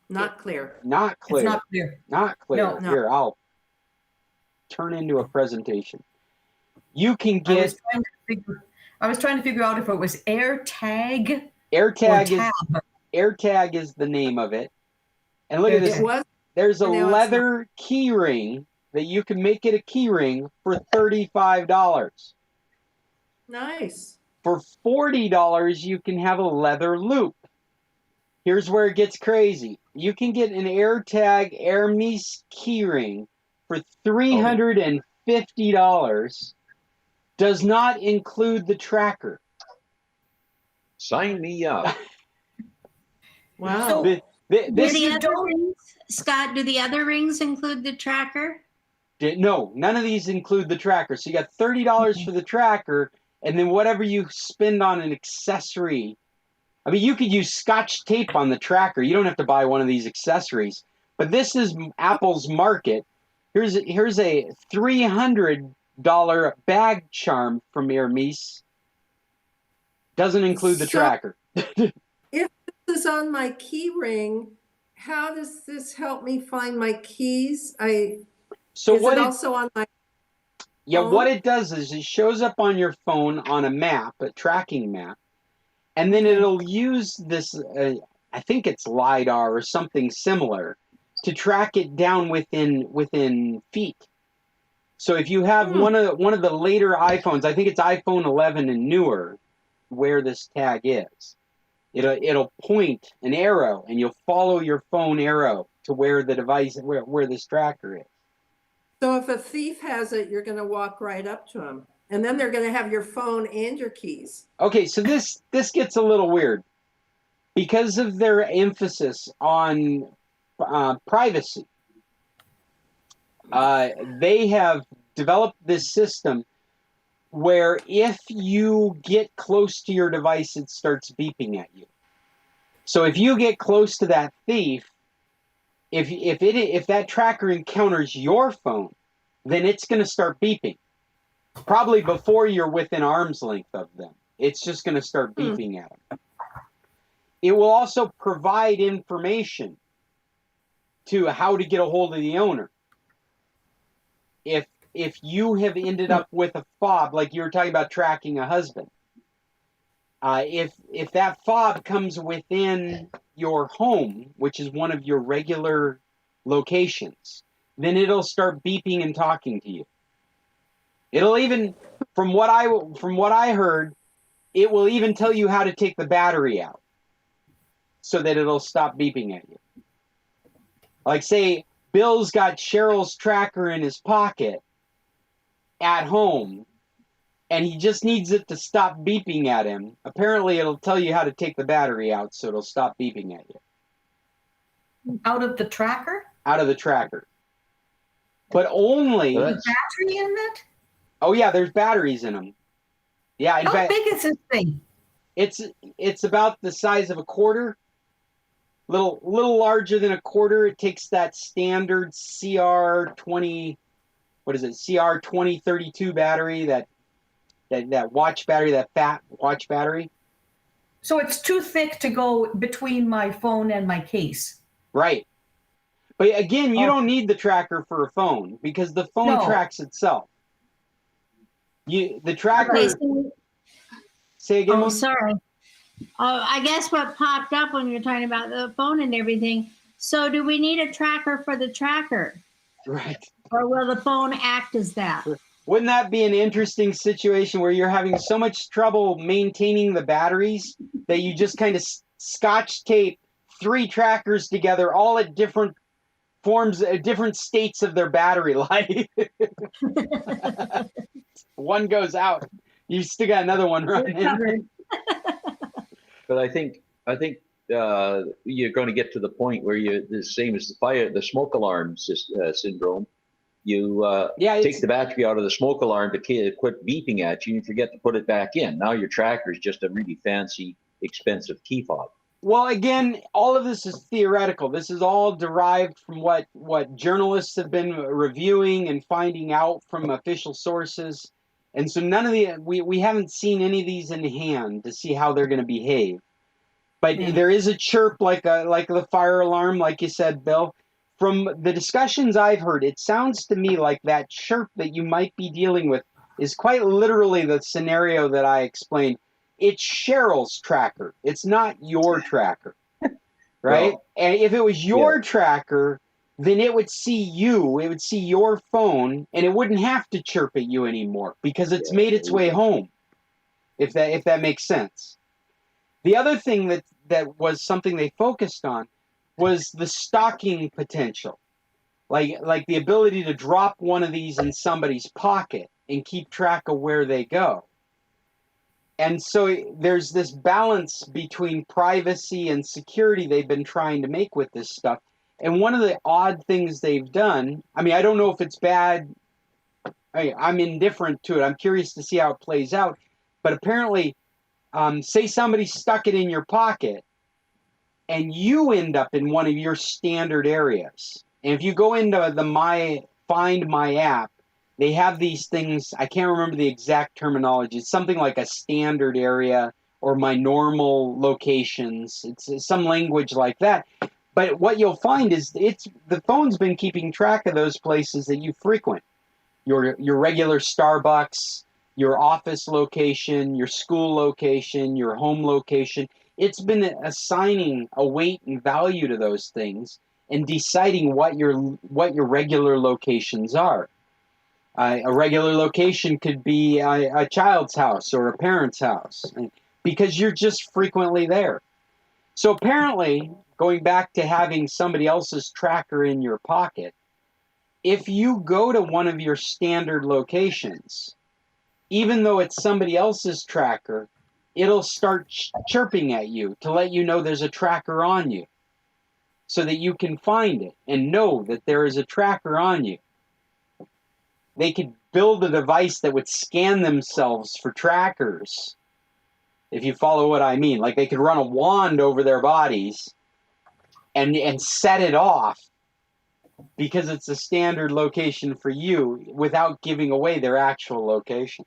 Not clear. Not clear. It's not clear. Not clear. No. Here, turn into a presentation. You can I get was trying to figure out if it was AirTag AirTag or is Tab. AirTag is the name of it. And look at It this. It was, There's a and now it's leather key ring that you can make it a key ring for $35. nice. For $40, you can have a leather loop. Here's where it gets crazy. You can get an AirTag Hermes keyring for $350. Does not include the tracker. Sign me up. Wow. So- This Do the you other don't- rings, Scott, do the other rings include the tracker? no, none of these include the tracker. So you got $30 for the tracker, and then whatever you spend on an accessory. I mean, you could use Scotch tape on the tracker. You don't have to buy one of these accessories. But this is Apple's market. Here's a $300 bag charm from Hermes. Doesn't include the So- tracker. If this is on my key ring, how does this help me find my keys? So is what it it, also on my what phone? it does is it shows up on your phone on a map, a tracking map, and then it'll use this. I think it's Lidar or something similar to track it down within feet. So if you have one of the later iPhones, I think it's iPhone 11 and newer, where this tag is, it'll point an arrow, and you'll follow your phone arrow to where the device where this tracker is. So if a thief has it, you're going to walk right up to him, and then they're going to have your phone and your keys. Okay, so this gets a little weird because of their emphasis on privacy. They have developed this system where if you get close to your device, it starts beeping at you. So if you get close to that thief, if that tracker encounters your phone, then it's going to start beeping. Probably before you're within arm's length of them. It's just going to start beeping at them. It will also provide information to how to get a hold of the owner. If you have ended up with a fob, like you were talking about tracking a husband, if that fob comes within your home, which is one of your regular locations, then it'll start beeping and talking to you. It'll even, from what I heard, it will even tell you how to take the battery out so that it'll stop beeping at you. Like, say, Bill's got Cheryl's tracker in his pocket at home, and he just needs it to stop beeping at him. Apparently, it'll tell you how to take the battery out so it'll stop beeping at you. Out of the tracker? Out of the tracker. But only... Well, Battery in it? Oh, yeah, there's batteries in them. Yeah, in How fact, big is this thing? it's about the size of a quarter. Little larger than a quarter. It takes that standard CR20, CR2032 battery, that watch battery, that fat watch battery. So it's too thick to go between my phone and my case. Right. But again, you Oh. don't need the tracker for a phone because the phone No. tracks itself. The tracker. Okay, so, Say again. oh, sorry. I guess what popped up when you're talking about the phone and everything. So do we need a tracker for the tracker? Right. Or will the phone act as that? Wouldn't that be an interesting situation where you're having so much trouble maintaining the batteries that you just kind of scotch tape 3 trackers together, all at different forms, different states of their battery life? One goes out, you still got another one running. But I think you're going to get to the point where you the same as the smoke alarm syndrome. You take the battery out of the smoke alarm to quit beeping at you, and you forget to put it back in. Now your tracker is just a really fancy, expensive key fob. Well, again, all of this is theoretical. This is all derived from what journalists have been reviewing and finding out from official sources. And so none of we haven't seen any of these in hand to see how they're going to behave. But there is a chirp like the fire alarm, like you said, Bill, from the discussions I've heard, it sounds to me like that chirp that you might be dealing with is quite literally the scenario that I explained. It's Cheryl's tracker. It's not your tracker, right? Well, and if it was your tracker, then it would see you, it would see your phone, and it wouldn't have to chirp at you anymore because it's made its way home, if that makes sense. The other thing that was something they focused on was the stalking potential, like the ability to drop one of these in somebody's pocket and keep track of where they go. And so there's this balance between privacy and security they've been trying to make with this stuff. And one of the odd things they've done, I mean, I don't know if it's bad. I'm indifferent to it. I'm curious to see how it plays out. But apparently, say somebody stuck it in your pocket and you end up in one of your standard areas. And if you go into the Find My app, they have these things, I can't remember the exact terminology. It's something like a standard area or my normal locations. It's some language like that. But what you'll find is the phone's been keeping track of those places that you frequent. Your regular Starbucks, your office location, your school location, your home location. It's been assigning a weight and value to those things and deciding what your regular locations are. A regular location could be a child's house or a parent's house because you're just frequently there. So apparently, going back to having somebody else's tracker in your pocket, if you go to one of your standard locations, even though it's somebody else's tracker, it'll start chirping at you to let you know there's a tracker on you so that you can find it and know that there is a tracker on you. They could build a device that would scan themselves for trackers, if you follow what I mean. Like they could run a wand over their bodies and set it off because it's a standard location for you without giving away their actual location.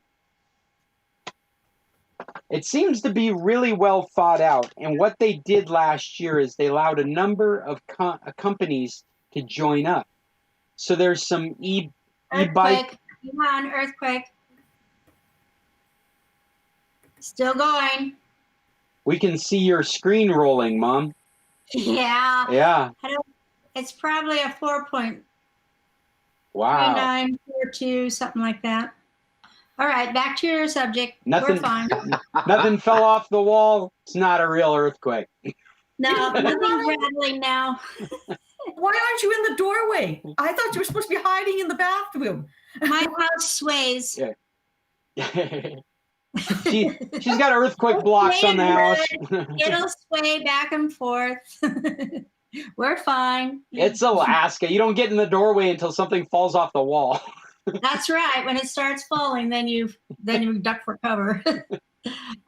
It seems to be really well thought out. And what they did last year is they allowed a number of companies to join up. So there's some Earthquake. Come on, earthquake. Still going. We can see your screen rolling, Mom. Yeah. Yeah. It's probably a 4.3942, Wow. something like that. All right, back to your subject. Nothing, We're fine. Nothing fell off the wall. It's not a real earthquake. No, nothing's rattling now. Why aren't you in the doorway? I thought you were supposed to be hiding in the bathroom. My house sways. Yeah. She's got earthquake blocks on the house. It'll sway back and forth. We're fine. It's Alaska. You don't get in the doorway until something falls off the wall. That's right. When it starts falling, then you duck for cover.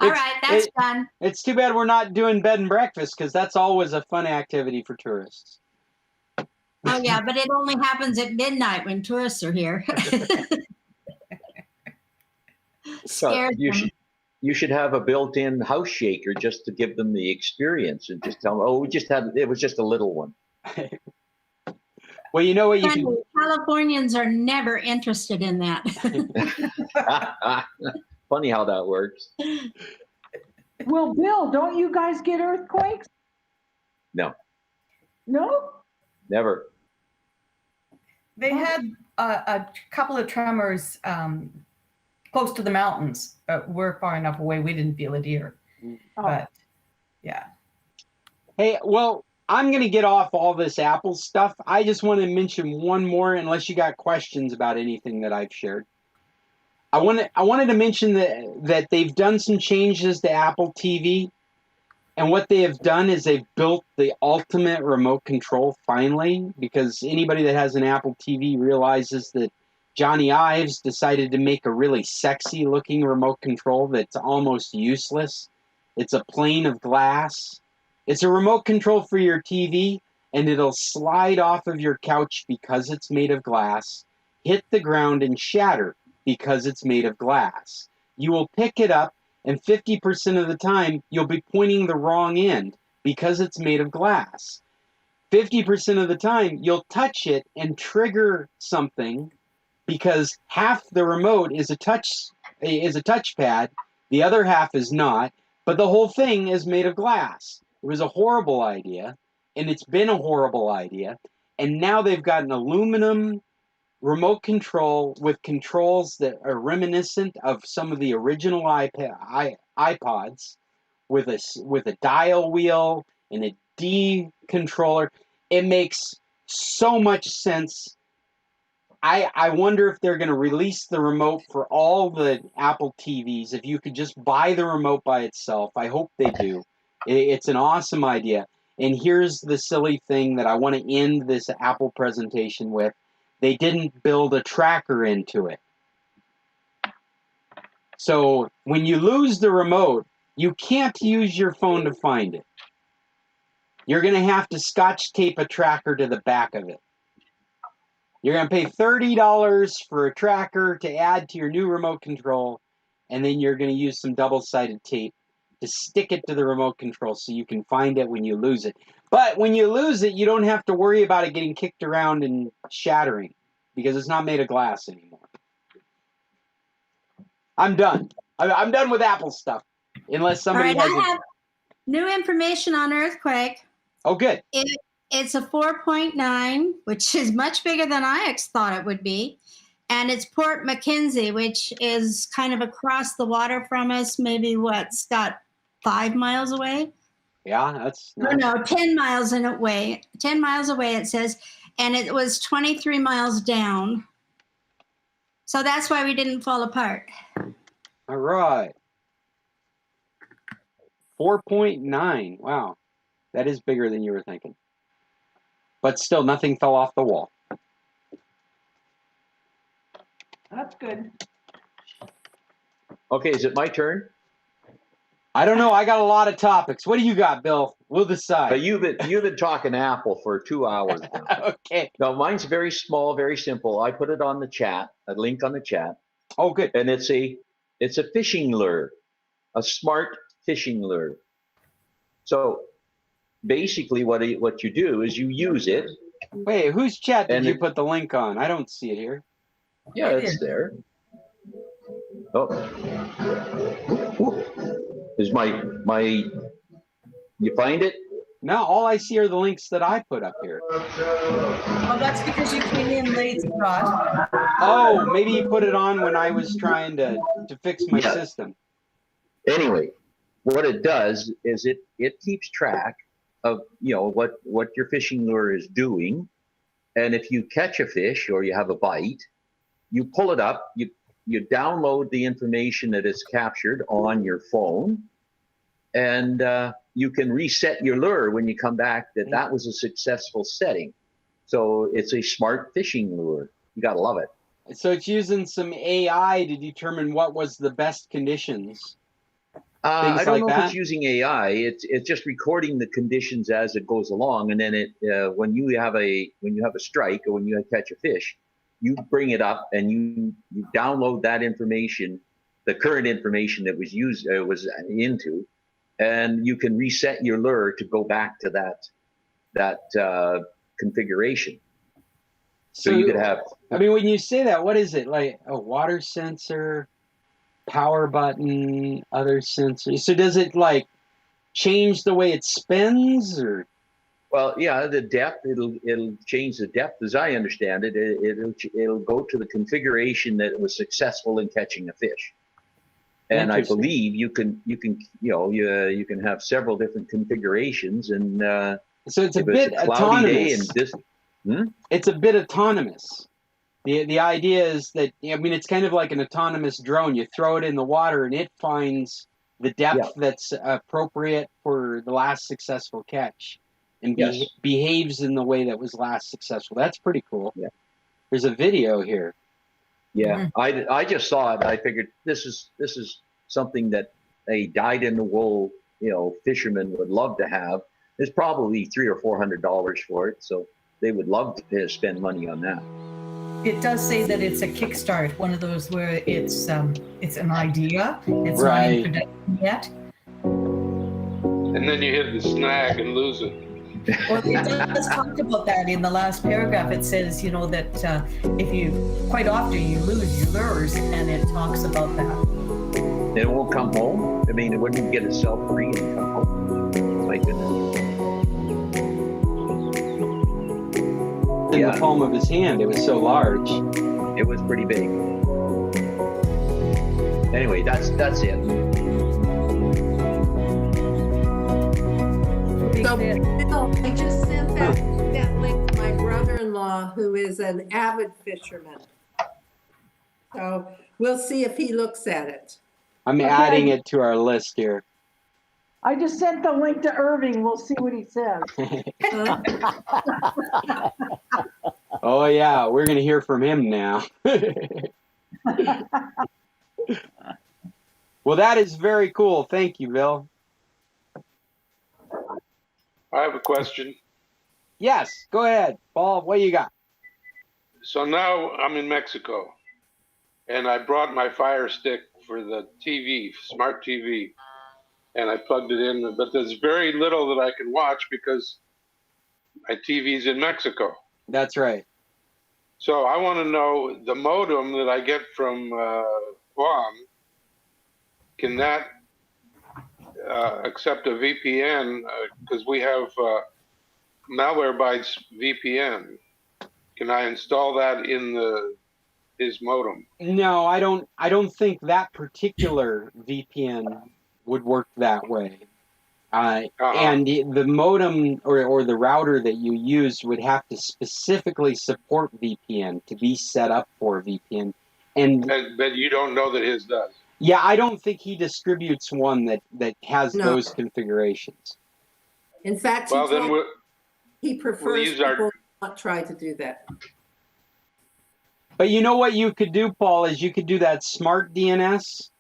All right, that's done. It's too bad we're not doing bed and breakfast because that's always a fun activity for tourists. Oh yeah, but it only happens at midnight when tourists are here. So you should have a built-in house shaker just to give them the experience and just tell them, oh, it was just a little one. Well, you know what you can. Californians are never interested in that. Funny how that works. Well, Bill, don't you guys get earthquakes? No. No? Never. They had a couple of tremors close to the mountains. We're far enough away. We didn't feel it here. But yeah. Hey, well, I'm going to get off all this Apple stuff. I just want to mention one more, unless you got questions about anything that I've shared. I wanted to mention that they've done some changes to Apple TV. And what they have done is they've built the ultimate remote control finally, because anybody that has an Apple TV realizes that Johnny Ives decided to make a really sexy looking remote control that's almost useless. It's a plane of glass. It's a remote control for your TV, and it'll slide off of your couch because it's made of glass, hit the ground and shatter because it's made of glass. You will pick it up, and 50% of the time, you'll be pointing the wrong end because it's made of glass. 50% of the time, you'll touch it and trigger something because half the remote is a touchpad, the other half is not, but the whole thing is made of glass. It was a horrible idea, and it's been a horrible idea, and now they've got an aluminum remote control with controls that are reminiscent of some of the original iPods, with a dial wheel and a D controller. It makes so much sense. I wonder if they're going to release the remote for all the Apple TVs. If you could just buy the remote by itself, I hope they do. It's an awesome idea. And here's the silly thing that I want to end this Apple presentation with. They didn't build a tracker into it. So when you lose the remote, you can't use your phone to find it. You're going to have to Scotch tape a tracker to the back of it. You're going to pay $30 for a tracker to add to your new remote control, and then you're going to use some double-sided tape to stick it to the remote control so you can find it when you lose it. But when you lose it, you don't have to worry about it getting kicked around and shattering because it's not made of glass anymore. I'm done. I'm done with Apple stuff. Unless somebody All right, has I have new information on earthquake. Oh, good. It's a 4.9, which is much bigger than I thought it would be. And it's Port MacKenzie, which is kind of across the water from us, maybe Scott, 5 miles away? Yeah, that's nice. No, 10 miles away. 10 miles away, it says. And it was 23 miles down. So that's why we didn't fall apart. All right. 4.9. Wow. That is bigger than you were thinking. But still, nothing fell off the wall. That's good. Okay, is it my turn? I don't know. I got a lot of topics. What do you got, Bill? We'll decide. But you've been talking Apple for 2 hours now. Okay. No, mine's very small, very simple. I put it on the chat, a link on the chat. Oh, good. And it's a fishing lure, a smart fishing lure. So basically what you do is you use it. Wait, whose chat did you put the link on? I don't see it here. Yeah, it's there. Oh. Is my you find it? No, all I see are the links that I put up here. Oh, that's because you came in late, Scott. Oh, maybe you put it on when I was trying to fix my system. Anyway, what it does is it keeps track of what your fishing lure is doing, and if you catch a fish or you have a bite, you pull it up, you download the information that is captured on your phone, and you can reset your lure when you come back that was a successful setting. So it's a smart fishing lure. You gotta love it. So it's using some AI to determine what was the best conditions. I don't know if it's using AI. It's just recording the conditions as it goes along, and then when you have a strike or when you catch a fish, you bring it up and you download that information, the current information that was into, and you can reset your lure to go back to that configuration. So you could have. I mean, when you say that, what is it? Like a water sensor, power button, other sensors? So does it like change the way it spins, or? Well, yeah, the depth, it'll change the depth as I understand it. It'll go to the configuration that was successful in catching a fish. And I believe you can have several different configurations, and so it's a bit autonomous. It's a bit autonomous. The idea is that, I mean, it's kind of like an autonomous drone. You throw it in the water and it finds the depth that's appropriate for the last successful catch. And behaves in the way that was last successful. That's pretty cool. Yeah. There's a video here. Yeah, I just saw it. I figured this is something that a dyed-in-the-wool fisherman would love to have. There's probably $300 or $400 for it, so they would love to spend money on that. It does say that it's a kickstart, one of those where it's an idea. It's not in production yet. And then you hit the snag and lose it. Well, it does talk about that in the last paragraph. It says, you know, that if you, quite often you lose your lures, and it talks about that. It won't come home. I mean, it wouldn't get itself free and come home. My goodness. In the palm of his hand, it was so large. It was pretty big. Anyway, that's it. So, Bill, I just sent that link to my brother-in-law, who is an avid fisherman. So we'll see if he looks at it. I'm adding it to our list here. I just sent the link to Irving. We'll see what he says. Oh yeah, we're gonna hear from him now. Well, that is very cool. Thank you, Bill. I have a question. Yes, go ahead, Paul. What you got? So now I'm in Mexico, and I brought my Fire Stick for the TV, smart TV, and I plugged it in, but there's very little that I can watch because my TV's in Mexico. That's right. So I want to know the modem that I get from Guam, can that accept a VPN? Because we have Malwarebytes VPN. Can I install that in his modem? No, I don't think that particular VPN would work that way. And the modem or the router that you use would have to specifically support VPN to be set up for VPN. But you don't know that his does. Yeah, I don't think he distributes one that has those configurations. In fact, he prefers people not try to do that. But you know what you could do, Paul, is you could do that smart DNS,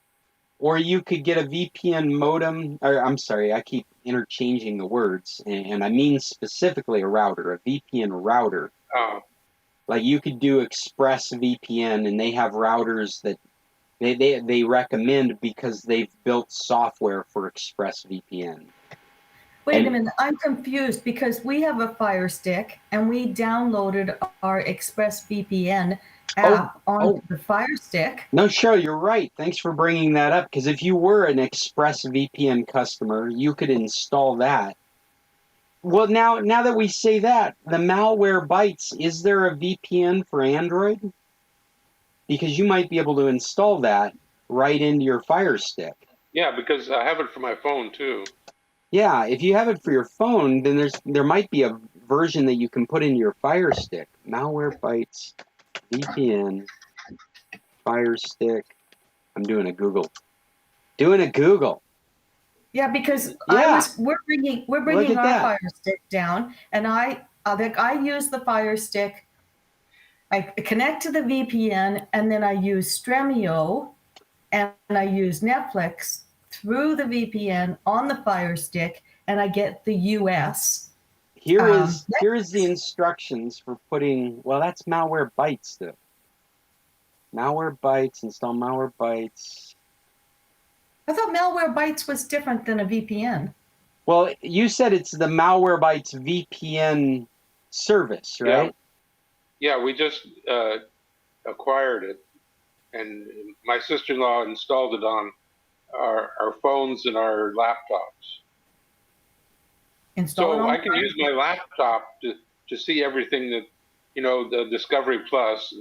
or you could get a VPN modem, or I'm sorry, I keep interchanging the words, and I mean specifically a router, a VPN router. Oh. Like you could do Express VPN, and they have routers that they recommend because they've built software for Express VPN. Wait a minute, I'm confused because we have a Fire Stick and we downloaded our ExpressVPN app on the Fire Stick. No, Cheryl, you're right. Thanks for bringing that up, because if you were an ExpressVPN customer, you could install that. Well, now that we say that, the Malwarebytes, is there a VPN for Android? Because you might be able to install that right into your Fire Stick. Yeah, because I have it for my phone too. Yeah, if you have it for your phone, then there might be a version that you can put in your Fire Stick. Malwarebytes, VPN, Fire Stick. I'm doing a Google. Yeah, because we're bringing our Fire Stick down, and I use the Fire Stick. I connect to the VPN, and then I use Stremio, and I use Netflix through the VPN on the Fire Stick, and I get the US. Here is the instructions for putting. Well, that's Malwarebytes though. Malwarebytes, install Malwarebytes. I thought Malwarebytes was different than a VPN. Well, you said it's the Malwarebytes VPN service, right? Yeah, we just acquired it, and my sister-in-law installed it on our phones and our laptops. So I can use my laptop to see everything that, the Discovery Plus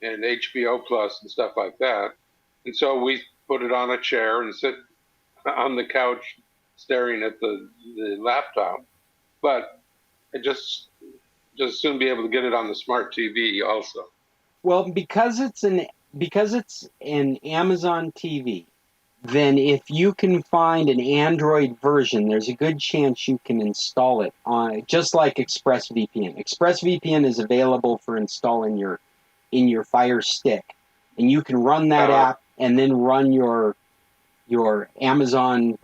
and HBO Plus and stuff like that. And so we put it on a chair and sit on the couch staring at the laptop. But I just soon be able to get it on the smart TV also. Well, because it's an Amazon TV, then if you can find an Android version, there's a good chance you can install it on, just like ExpressVPN. ExpressVPN is available for install in your Fire Stick, and you can run that app and then run your Amazon,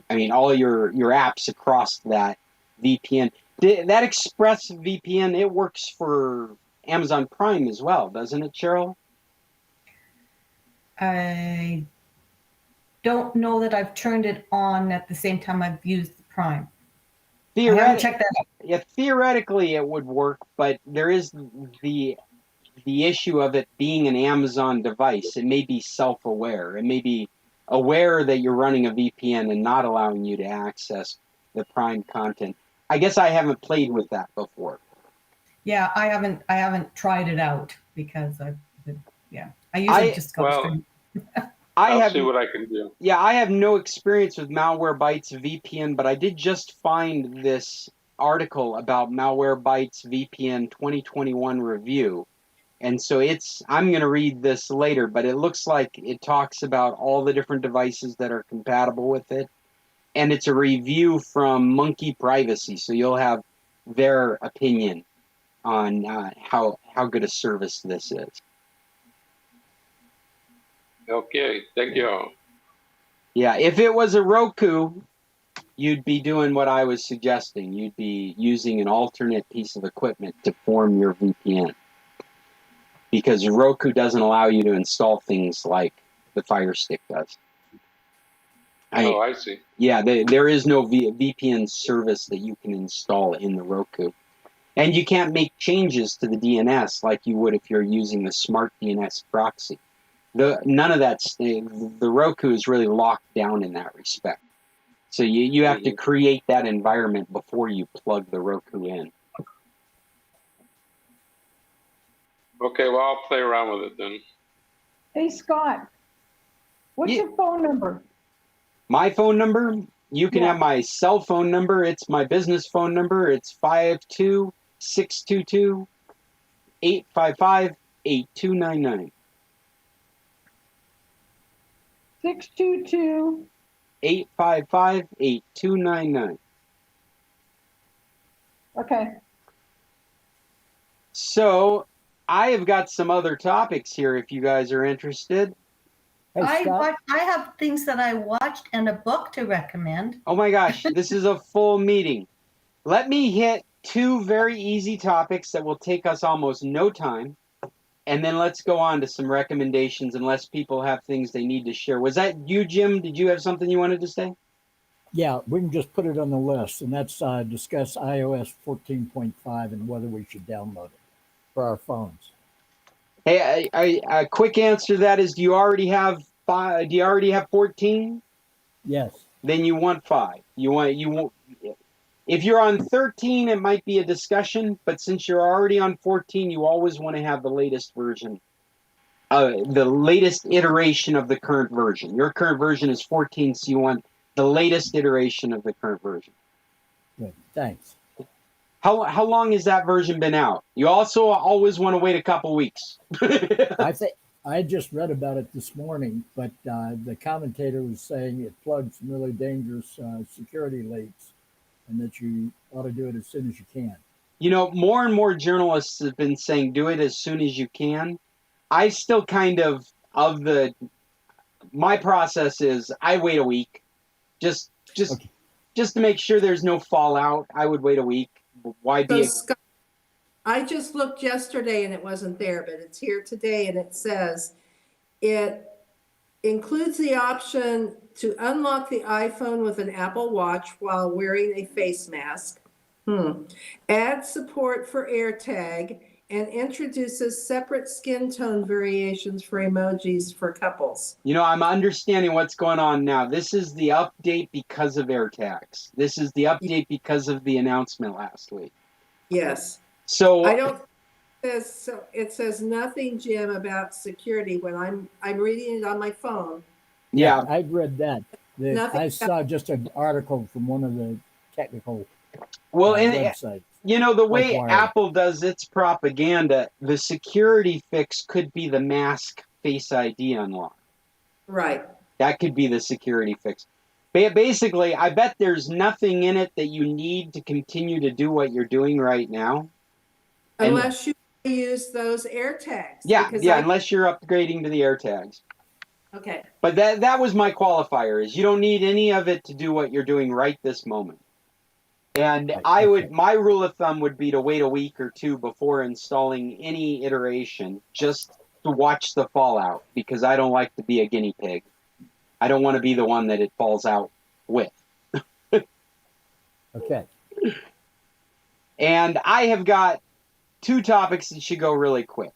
all your apps across that VPN. That ExpressVPN, it works for Amazon Prime as well, doesn't it, Cheryl? I don't know that I've turned it on at the same time I've used the Prime. checked that out. Yeah, theoretically it would work, but there is the issue of it being an Amazon device. It may be self-aware. It may be aware that you're running a VPN and not allowing you to access the Prime content. I guess I haven't played with that before. Yeah, I haven't tried it out because I usually just go stream. I'll see what I can do. Yeah, I have no experience with Malwarebytes VPN, but I did just find this article about Malwarebytes VPN 2021 review. And so I'm going to read this later, but it looks like it talks about all the different devices that are compatible with it. And it's a review from Monkey Privacy, so you'll have their opinion on how good a service this is. Okay, thank you. Yeah, if it was a Roku, you'd be doing what I was suggesting. You'd be using an alternate piece of equipment to form your VPN. Because Roku doesn't allow you to install things like the Fire Stick does. I see. Yeah, there is no VPN service that you can install in the Roku. And you can't make changes to the DNS like you would if you're using the smart DNS proxy. None of that's, the Roku is really locked down in that respect. So you have to create that environment before you plug the Roku in. Okay, well, I'll play around with it then. Hey, Scott, what's your phone number? My phone number? You can have my cell phone number. It's my business phone number. It's 52622-855-8299. 622-855-8299. Okay. So I have got some other topics here if you guys are interested. Hey, I have things that I watched and a book to recommend. Oh my gosh, this is a full meeting. Let me hit two very easy topics that will take us almost no time. And then let's go on to some recommendations unless people have things they need to share. Was that you, Jim? Did you have something you wanted to say? Yeah, we can just put it on the list, and that's discuss iOS 14.5 and whether we should download it for our phones. Hey, a quick answer to that is: do you already have 5? Do you already have 14? Yes. Then you want 5. You won't. If you're on 13, it might be a discussion, but since you're already on 14, you always want to have the latest version, the latest iteration of the current version. Your current version is 14, so you want the latest iteration of the current version. Good. Thanks. How long has that version been out? You also always want to wait a couple weeks. I just read about it this morning, but the commentator was saying it plugs some really dangerous security leaks, and that you ought to do it as soon as you can. You know, more and more journalists have been saying do it as soon as you can. I still my process is I wait a week. Just to make sure there's no fallout, I would wait a week. Why be Scott, I just looked yesterday and it wasn't there, but it's here today, and it says it includes the option to unlock the iPhone with an Apple Watch while wearing a face mask. Add support for AirTag and introduces separate skin tone variations for emojis for couples. You know, I'm understanding what's going on now. This is the update because of AirTags. This is the update because of the announcement last week. Yes. So I don't. It says nothing, Jim, about security when I'm reading it on my phone. Yeah, I've read that. I saw just an article from one of the technical websites. You know, the way Apple does its propaganda, the security fix could be the mask Face ID unlock. Right. That could be the security fix. Basically, I bet there's nothing in it that you need to continue to do what you're doing right now. Unless you use those AirTags. Yeah, unless you're upgrading to the AirTags. Okay. But that was my qualifier, is you don't need any of it to do what you're doing right this moment. And my rule of thumb would be to wait a week or two before installing any iteration, just to watch the fallout, because I don't like to be a guinea pig. I don't want to be the one that it falls out with. Okay. And I have got two topics that should go really quick.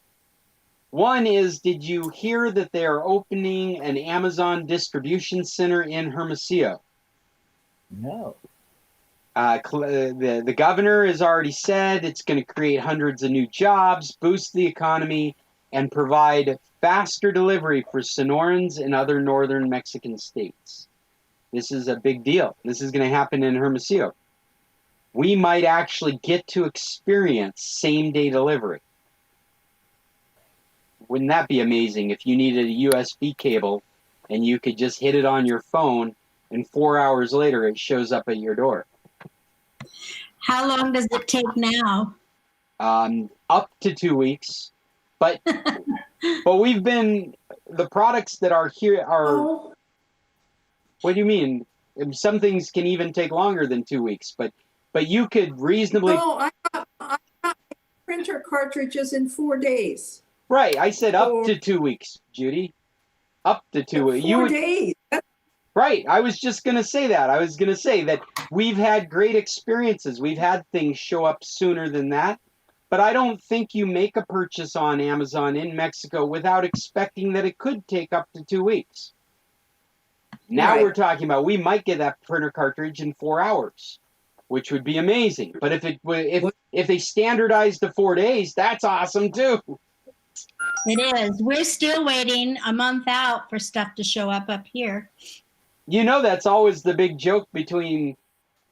One is, did you hear that they are opening an Amazon distribution center in Hermosillo? No. The governor has already said it's going to create hundreds of new jobs, boost the economy, and provide faster delivery for Sonorans and other northern Mexican states. This is a big deal. This is going to happen in Hermosillo. We might actually get to experience same-day delivery. Wouldn't that be amazing if you needed a USB cable and you could just hit it on your phone and 4 hours later it shows up at your door? How long does it take now? Up to 2 weeks. But we've been, the products that are here are, Oh, what do you mean? Some things can even take longer than 2 weeks, but you could reasonably, no, I got printer cartridges in 4 days. right, I said up to 2 weeks, Judy. Up to 2 weeks. 4 days. Right, I was just going to say that. I was going to say that we've had great experiences. We've had things show up sooner than that. But I don't think you make a purchase on Amazon in Mexico without expecting that it could take up to 2 weeks. Now Right. we're talking about we might get that printer cartridge in 4 hours, which would be amazing. But if they standardize to 4 days, that's awesome too. It is. We're still waiting a month out for stuff to show up here. You know, that's always the big joke between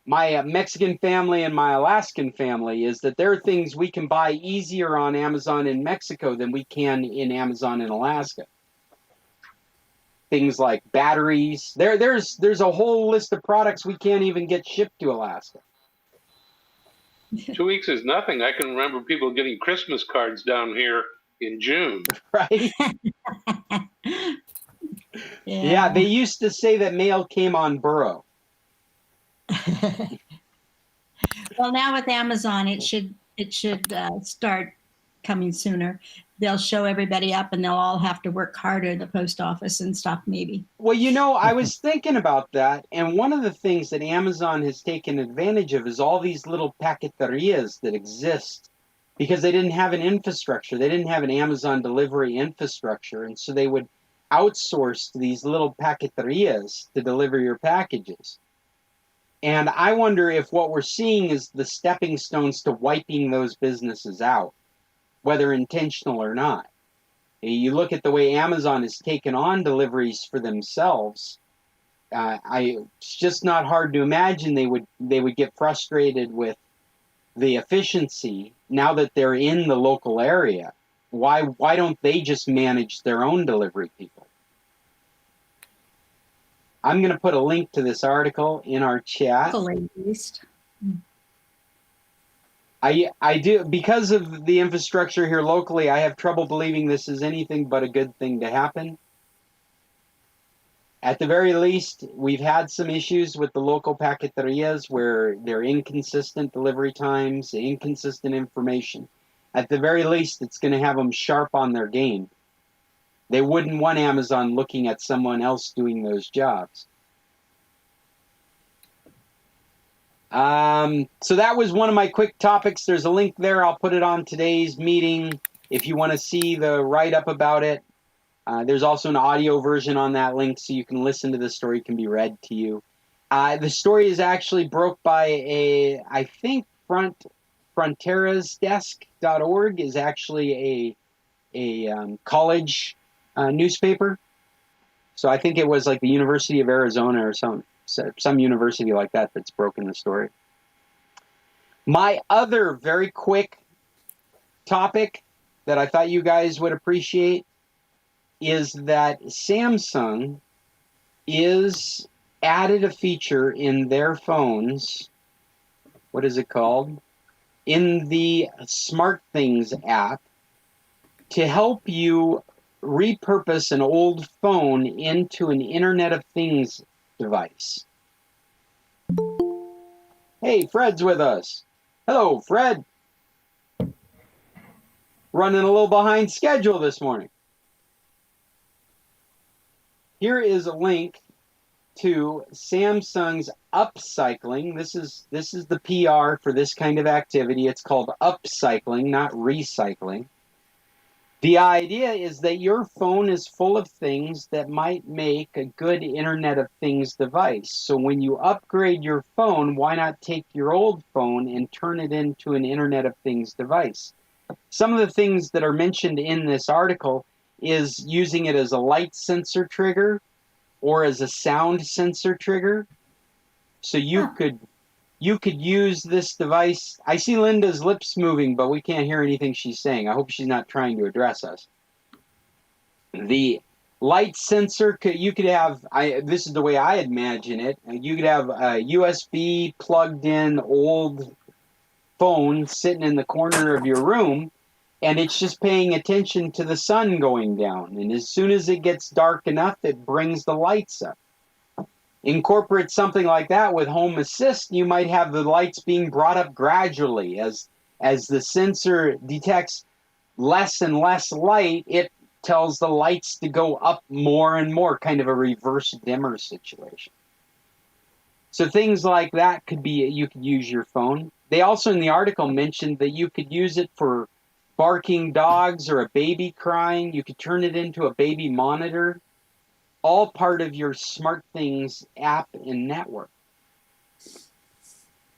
my Mexican family and my Alaskan family, is that there are things we can buy easier on Amazon in Mexico than we can in Amazon in Alaska. Things like batteries. There's a whole list of products we can't even get shipped to Alaska. 2 weeks is nothing. I can remember people getting Christmas cards down here in June. Right? Yeah, they used to say that mail came on burro. Well, now with Amazon, it should start coming sooner. They'll show everybody up, and they'll all have to work harder at the post office and stuff, maybe. Well, you know, I was thinking about that, and one of the things that Amazon has taken advantage of is all these little paqueterias that exist because they didn't have an infrastructure. They didn't have an Amazon delivery infrastructure, and so they would outsource to these little paqueterias to deliver your packages. And I wonder if what we're seeing is the stepping stones to wiping those businesses out, whether intentional or not. You look at the way Amazon has taken on deliveries for themselves. It's just not hard to imagine they would get frustrated with the efficiency now that they're in the local area. Why don't they just manage their own delivery people? I'm going to put a link to this article in our chat. Locally, at least. I do, because of the infrastructure here locally, I have trouble believing this is anything but a good thing to happen. At the very least, we've had some issues with the local paqueterias where they're inconsistent delivery times, inconsistent information. At the very least, it's going to have them sharp on their game. They wouldn't want Amazon looking at someone else doing those jobs. So that was one of my quick topics. There's a link there. I'll put it on today's meeting if you want to see the write-up about it. There's also an audio version on that link, so you can listen to the story. It can be read to you. The story is actually broke by I think fronterasdesk.org is actually a college newspaper. So I think it was like the University of Arizona or some university like that that's broken the story. My other very quick topic that I thought you guys would appreciate is that Samsung is added a feature in their phones. What is it called? In the SmartThings app to help you repurpose an old phone into an Internet of Things device. Hey, Fred's with us. Hello, Fred. Running a little behind schedule this morning. Here is a link to Samsung's Upcycling. This is the PR for this kind of activity. It's called upcycling, not recycling. The idea is that your phone is full of things that might make a good Internet of Things device. So when you upgrade your phone, why not take your old phone and turn it into an Internet of Things device? Some of the things that are mentioned in this article is using it as a light sensor trigger or as a sound sensor trigger. So you could use this device. I see Linda's lips moving, but we can't hear anything she's saying. I hope she's not trying to address us. The light sensor, you could have, this is the way I imagine it, you could have a USB plugged in old phone sitting in the corner of your room, and it's just paying attention to the sun going down. And as soon as it gets dark enough, it brings the lights up. Incorporate something like that with Home Assist, you might have the lights being brought up gradually. As the sensor detects less and less light, it tells the lights to go up more and more, kind of a reverse dimmer situation. So things like that could be, you could use your phone. They also in the article mentioned that you could use it for barking dogs or a baby crying. You could turn it into a baby monitor. All part of your SmartThings app and network.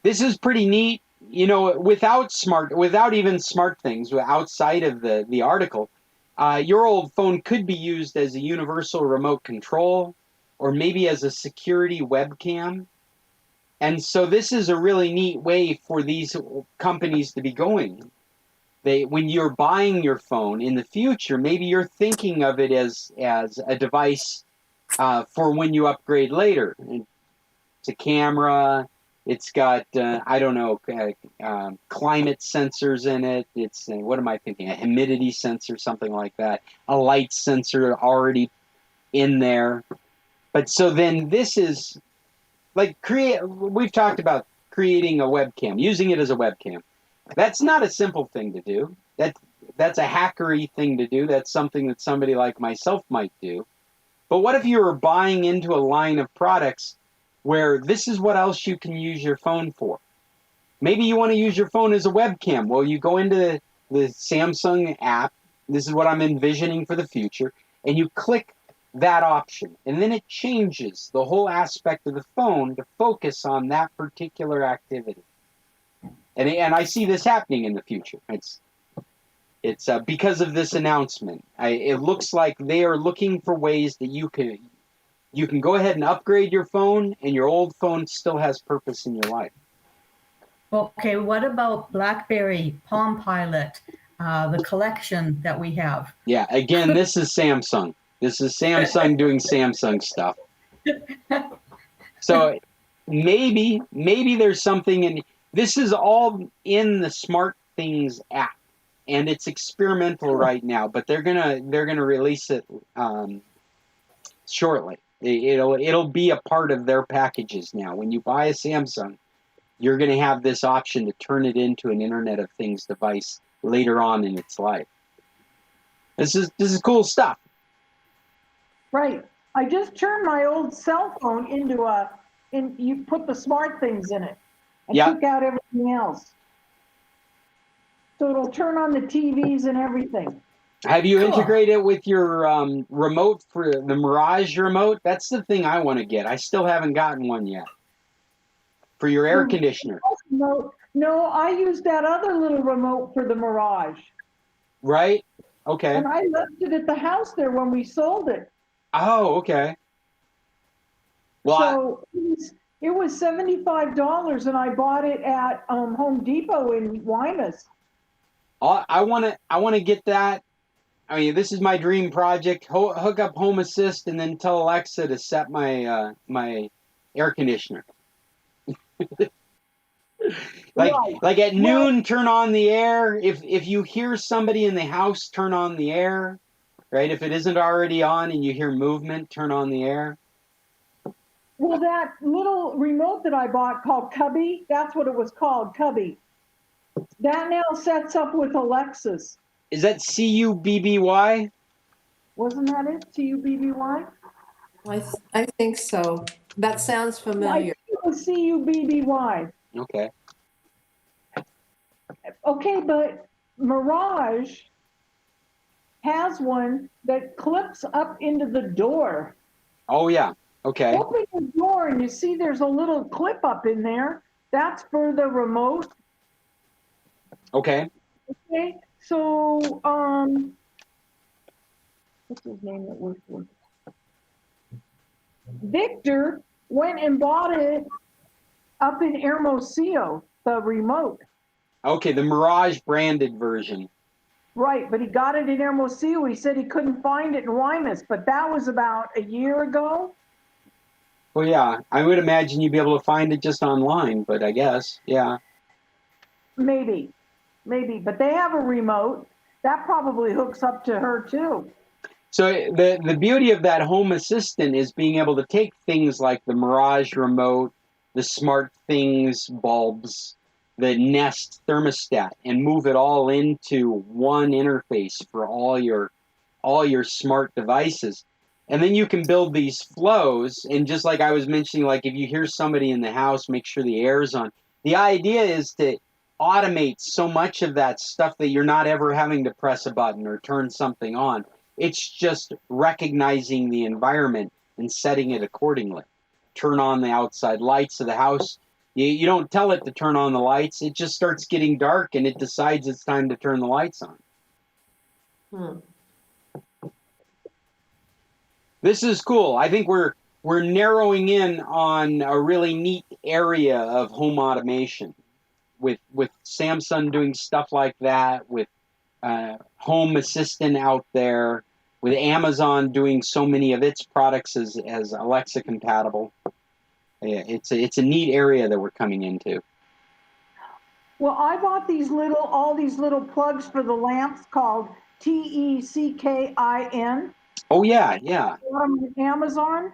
This is pretty neat. You know, without even SmartThings, outside of the article, your old phone could be used as a universal remote control or maybe as a security webcam. And so this is a really neat way for these companies to be going. When you're buying your phone in the future, maybe you're thinking of it as a device for when you upgrade later. It's a camera. It's got, climate sensors in it. It's, what am I thinking? A humidity sensor, something like that. A light sensor already in there. But so then this is like we've talked about creating a webcam, using it as a webcam. That's not a simple thing to do. That's a hackery thing to do. That's something that somebody like myself might do. But what if you were buying into a line of products where this is what else you can use your phone for? Maybe you want to use your phone as a webcam. Well, you go into the Samsung app. This is what I'm envisioning for the future. And you click that option. And then it changes the whole aspect of the phone to focus on that particular activity. And I see this happening in the future. It's because of this announcement. It looks like they are looking for ways that you can go ahead and upgrade your phone, and your old phone still has purpose in your life. Okay, what about BlackBerry, Palm Pilot, the collection that we have? Yeah, again, this is Samsung. This is Samsung doing Samsung stuff. So maybe there's something in. This is all in the SmartThings app. And it's experimental right now, but they're gonna release it shortly. It'll be a part of their packages now. When you buy a Samsung, you're gonna have this option to turn it into an Internet of Things device later on in its life. This is cool stuff. Right. I just turned my old cell phone into you put the SmartThings in it and took out everything else. So it'll turn on the TVs and everything. Have you integrated it with your remote for the Mirage remote? That's the thing I want to get. I still haven't gotten one yet. For your air conditioner. No, I used that other little remote for the Mirage. Right? Okay. And I left it at the house there when we sold it. Oh, okay. Well, so it was $75, and I bought it at Home Depot in Guaymas. I want to get that. I mean, this is my dream project. Hook up Home Assist and then tell Alexa to set my my air conditioner. like at noon, turn on the air. If you hear somebody in the house, turn on the air. Right? If it isn't already on and you hear movement, turn on the air. Well, that little remote that I bought called Cubby, that's what it was called, Cubby. That now sets up with Alexa's. Is that CUBBY? Wasn't that it? CUBBY? I think so. That sounds I familiar. think it was CUBBY. Okay. Okay, but Mirage has one that clips up into the door. Oh yeah. Okay. Open the door and you see there's a little clip up in there. That's for the remote. Okay. Okay, so what's his name that works for? Victor went and bought it up in Hermosillo, the remote. Okay. The Mirage branded version. Right, but he got it in Hermosillo. He said he couldn't find it in Guaymas, but that was about a year ago. Well, yeah. I would imagine you'd be able to find it just online, but I guess, yeah. Maybe, but they have a remote. That probably hooks up to her too. So the beauty of that home assistant is being able to take things like the Mirage remote, the Smart Things bulbs, the Nest thermostat, and move it all into one interface for all your smart devices. And then you can build these flows. And just like I was mentioning, like if you hear somebody in the house, make sure the air's on. The idea is to automate so much of that stuff that you're not ever having to press a button or turn something on. It's just recognizing the environment and setting it accordingly. Turn on the outside lights of the house. You don't tell it to turn on the lights. It just starts getting dark and it decides it's time to turn the lights on. This is cool. I think we're narrowing in on a really neat area of home automation with Samsung doing stuff like that, with Home Assistant out there, with Amazon doing so many of its products as Alexa compatible. Yeah, it's a neat area that we're coming into. Well, I bought all these little plugs for the lamps called TECKIN. Oh yeah, yeah. On Amazon.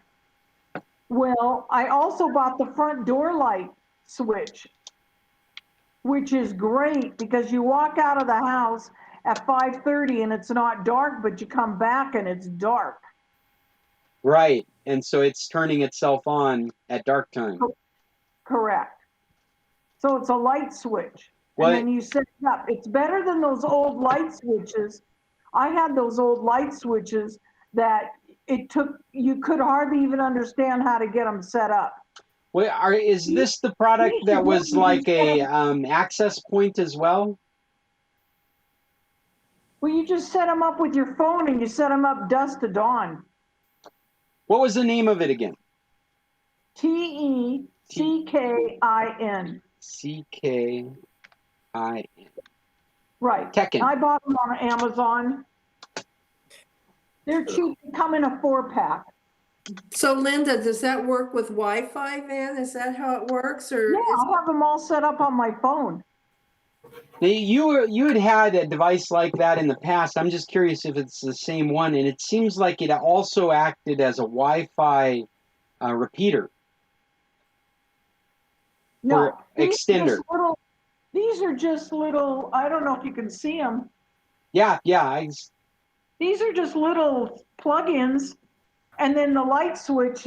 Well, I also bought the front door light switch, which is great because you walk out of the house at 5:30 and it's not dark, but you come back and it's dark. Right, and so it's turning itself on at dark time. Correct. So it's a light switch. What? And then you set it up. It's better than those old light switches. I had those old light switches that you could hardly even understand how to get them set up. Wait, is this the product that was like a access point as well? Well, you just set them up with your phone and you set them up dusk to dawn. What was the name of it again? TECKIN. CKIN. Right. Tekken. I bought them on Amazon. They're cheap. They come in a 4-pack. So Linda, does that work with Wi-Fi then? Is that how it works? Or Yeah, I have them all set up on my phone. Now, you had a device like that in the past. I'm just curious if it's the same one, and it seems like it also acted as a Wi-Fi repeater. No, or extender. These are just little, I don't know if you can see them. Yeah. These are just little plugins, and then the light switch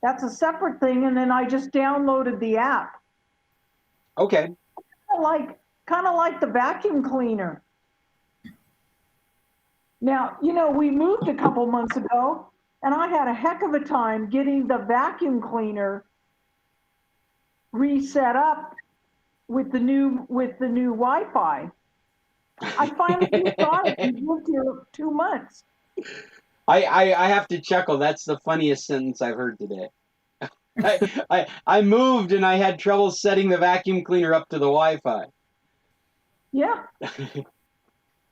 that's a separate thing, and then I just downloaded the app. Okay. Kind of like the vacuum cleaner. Now, we moved a couple months ago, and I had a heck of a time getting the vacuum cleaner reset up with the new Wi-Fi. I finally got it and moved here 2 months. I have to chuckle. That's the funniest sentence I've heard today. I moved and I had trouble setting the vacuum cleaner up to the Wi-Fi. Yeah.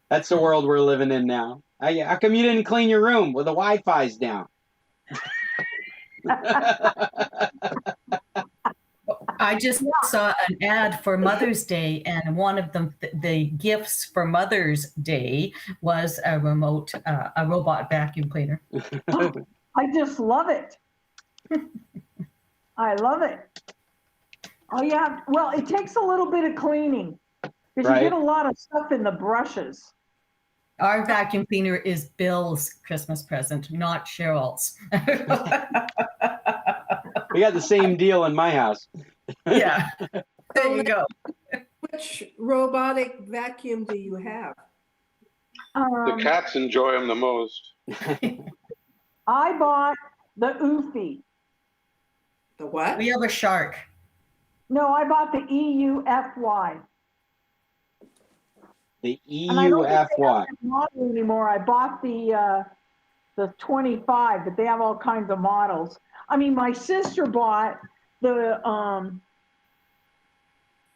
That's the world we're living in now. How come you didn't clean your room? Well, the Wi-Fi's down. I just saw an ad for Mother's Day, and one of them, the gifts for Mother's Day was a robot vacuum cleaner. I just love it. I love it. Oh yeah. Well, it takes a little bit of cleaning because you get a lot of stuff in the brushes. Our vacuum cleaner is Bill's Christmas present, not Cheryl's. We got the same deal in my house. Yeah. There you go. Which robotic vacuum do you have? The cats enjoy them the most. I bought the Oofy. The what? We have a shark. No, I bought the EUFY. The And I don't think they have EUFY. that model anymore. I bought the 25, but they have all kinds of models. I mean, my sister bought the,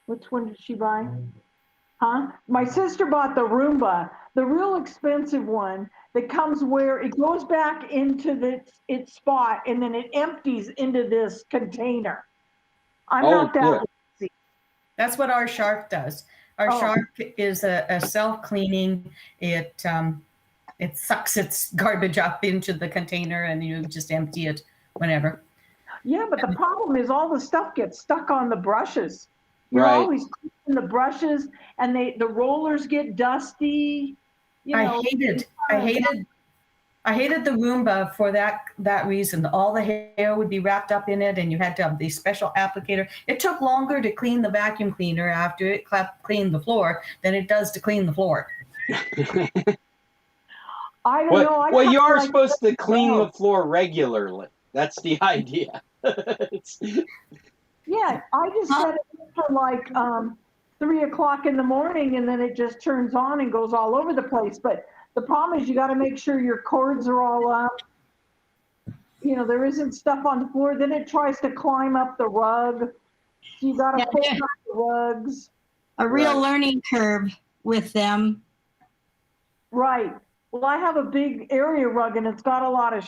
which one did she buy? Huh? My sister bought the Roomba, the real expensive one that comes where it goes back into its spot and then it empties into this container. I'm not that lazy. That's what our shark does. Our shark is a self-cleaning. It sucks its garbage up into the container and you just empty it whenever. Yeah, but the problem is all the stuff gets stuck on the brushes. You're Right. always cleaning the brushes and the rollers get dusty. You know, I hated the Roomba for that reason. All the hair would be wrapped up in it, and you had to have the special applicator. It took longer to clean the vacuum cleaner after it cleaned the floor than it does to clean the floor. I don't know. Well, you are supposed to clean the floor regularly. That's the idea. Yeah, I just set it for like 3 o'clock in the morning, and then it just turns on and goes all over the place. But the problem is you got to make sure your cords are all up. You know, there isn't stuff on the floor. Then it tries to climb up the rug. So you got to pull up the rugs. A real learning curve with them. Right. Well, I have a big area rug, and it's got a lot of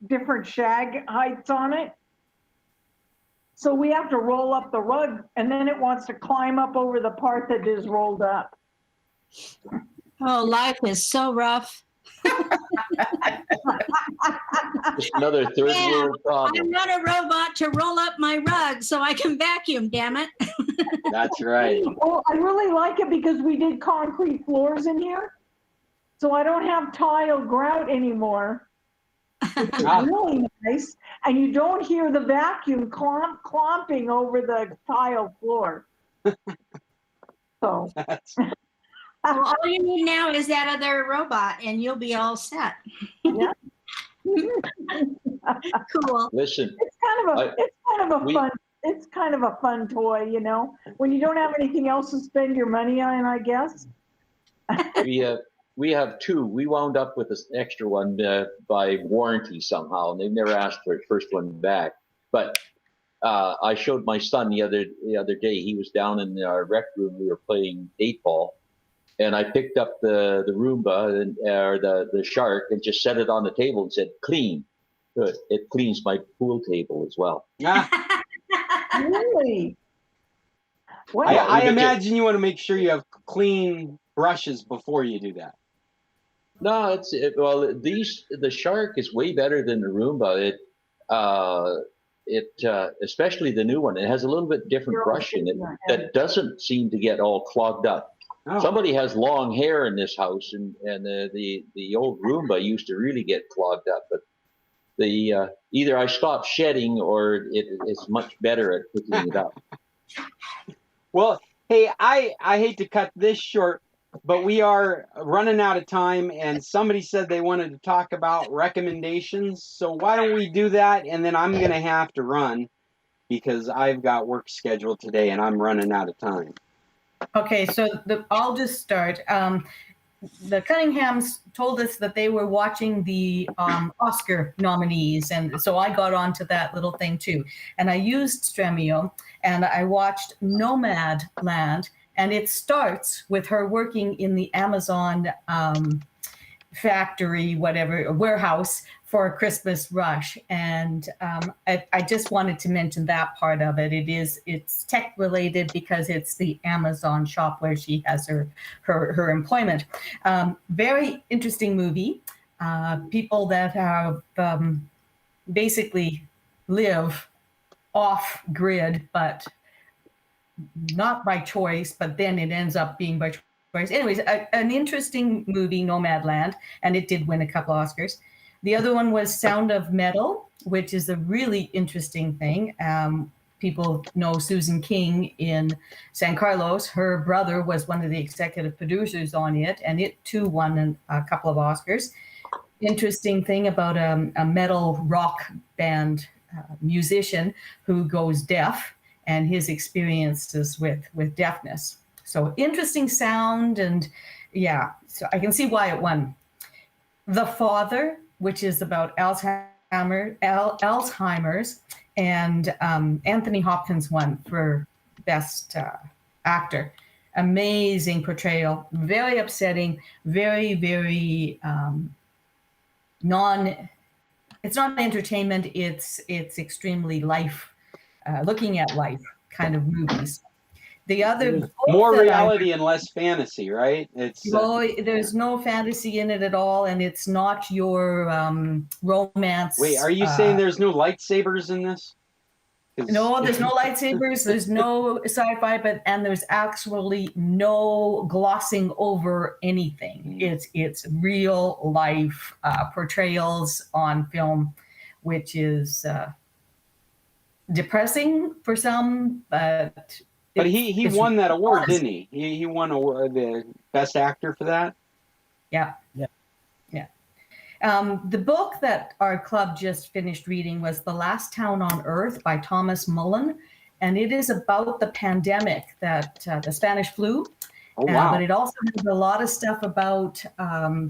different shag heights on it. So we have to roll up the rug, and then it wants to climb up over the part that is rolled up. Oh, life is so rough. Just another third world problem. I'm not a robot to roll up my rug so I can vacuum, damn it. That's right. Well, I really like it because we did concrete floors in here. So I don't have tile grout anymore. It's really nice. And you don't hear the vacuum clomping over the tile floor. So. Well, all you need now is that other robot and you'll be all set. Yeah. Cool. Listen, It's kind of a fun toy, you know, when you don't have anything else to spend your money on, I guess. we have two. We wound up with this extra one by warranty somehow, and they've never asked for the first one back. But I showed my son the other day. He was down in our rec room. We were playing 8-ball, and I picked up the Roomba or the shark and just set it on the table and said, "Clean." Good. It cleans my pool table as well. Really? Well, I imagine you want to make sure you have clean brushes before you do that. No, the shark is way better than the Roomba. Especially the new one. It has a little bit different brush in it that doesn't seem to get all clogged up. Oh. Somebody has long hair in this house, and the old Roomba used to really get clogged up. But either I stopped shedding or it's much better at picking it up. Well, hey, I hate to cut this short, but we are running out of time, and somebody said they wanted to talk about recommendations. So why don't we do that, and then I'm going to have to run because I've got work scheduled today, and I'm running out of time. Okay, so I'll just start. The Cunninghams told us that they were watching the Oscar nominees, and so I got onto that little thing too. And I used Stremio, and I watched Nomadland, and it starts with her working in the Amazon factory, warehouse for a Christmas rush. And I just wanted to mention that part of it. It's tech related because it's the Amazon shop where she has her employment. Very interesting movie. People that have basically live off grid, but not by choice, but then it ends up being by choice. Anyways, an interesting movie, Nomadland, and it did win a couple Oscars. The other one was Sound of Metal, which is a really interesting thing. People know Susan King in San Carlos. Her brother was one of the executive producers on it, and it too won a couple of Oscars. Interesting thing about a metal rock band musician who goes deaf and his experiences with deafness. So interesting sound, and yeah, so I can see why it won. The Father, which is about Alzheimer's, and Anthony Hopkins won for Best Actor. Amazing portrayal, very upsetting, very, very it's not entertainment, it's extremely looking at life kind of movies. The other more reality and less fantasy, right? It's there's no fantasy in it at all, and it's not your romance. Wait, are you saying there's no lightsabers in this? No, there's no lightsabers, there's no sci-fi, and there's actually no glossing over anything. It's real life portrayals on film, which is depressing for some, but he won that award, didn't he? He won the Best Actor for that? Yeah. The book that our club just finished reading was The Last Town on Earth by Thomas Mullen, and it is about the pandemic, that the Spanish flu. Oh, wow. But it also has a lot of stuff about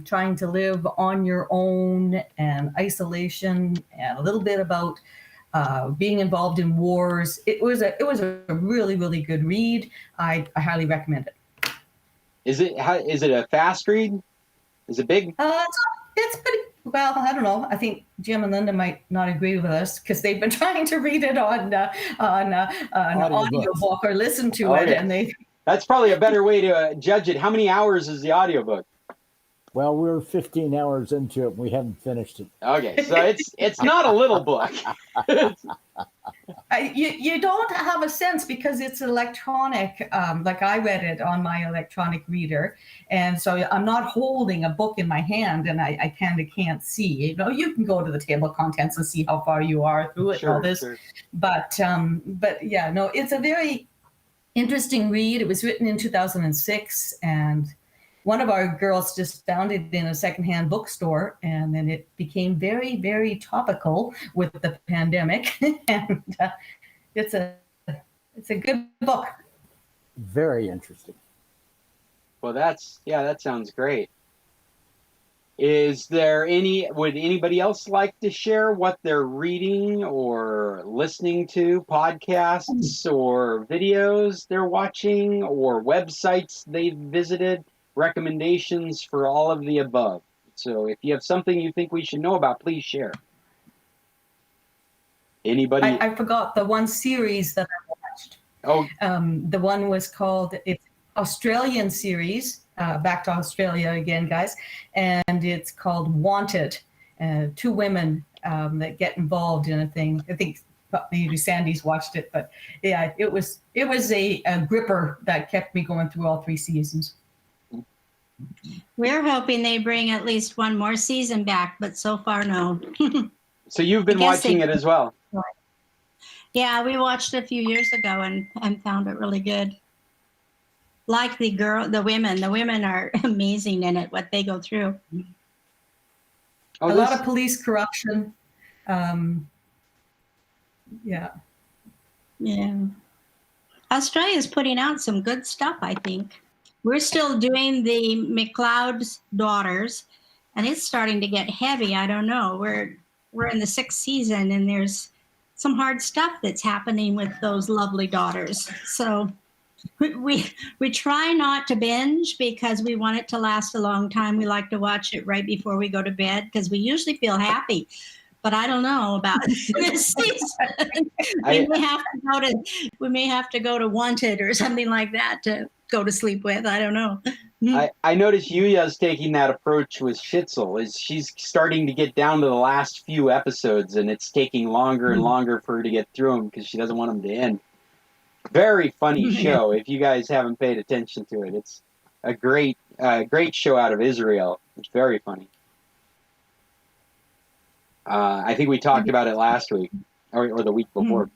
trying to live on your own and isolation, and a little bit about being involved in wars. It was a really, really good read. I highly recommend it. Is it a fast read? Is it big? It's pretty, well, I don't know. I think Jim and Linda might not agree with us because they've been trying to read it on an audiobook or listen to it, and that's probably a better way to judge it. How many hours is the audiobook? Well, we're 15 hours into it. And we haven't finished it. Okay, so it's not a little book. You don't have a sense because it's electronic. Like I read it on my electronic reader, and so I'm not holding a book in my hand, and I kind of can't see. You know, you can go to the table of contents and see how far you are through it. All this, sure. But yeah, no, it's a very interesting read. It was written in 2006, and one of our girls just found it in a secondhand bookstore, and then it became very, very topical with the pandemic. And it's a good book. Very interesting. Well, that sounds great. Would anybody else like to share what they're reading or listening to, podcasts or videos they're watching or websites they've visited? Recommendations for all of the above. So if you have something you think we should know about, please share. Anybody? I forgot the one series that I watched. Oh. The one was called, it's Australian series, back to Australia again, guys, and it's called Wanted. Two women that get involved in a thing. I think maybe Sandy's watched it, but yeah, it was a gripper that kept me going through all 3 seasons. We're hoping they bring at least one more season back, but so far, no. So you've been watching it as well? Yeah, we watched it a few years ago and found it really good. Like the women. The women are amazing in it, what they go through. A lot of police corruption. Yeah. Australia's putting out some good stuff, I think. We're still doing the McLeod's Daughters, and it's starting to get heavy. I don't know. We're in the 6th season, and there's some hard stuff that's happening with those lovely daughters. So we try not to binge because we want it to last a long time. We like to watch it right before we go to bed because we usually feel happy. But I don't know about this season. We may have to go to Wanted or something like that to go to sleep with. I don't know. I noticed Yuya's taking that approach with Schitzel. She's starting to get down to the last few episodes, and it's taking longer and longer for her to get through them because she doesn't want them to end. Very funny show. If you guys haven't paid attention to it, it's a great show out of Israel. It's very funny. I think we talked about it last week or the week before.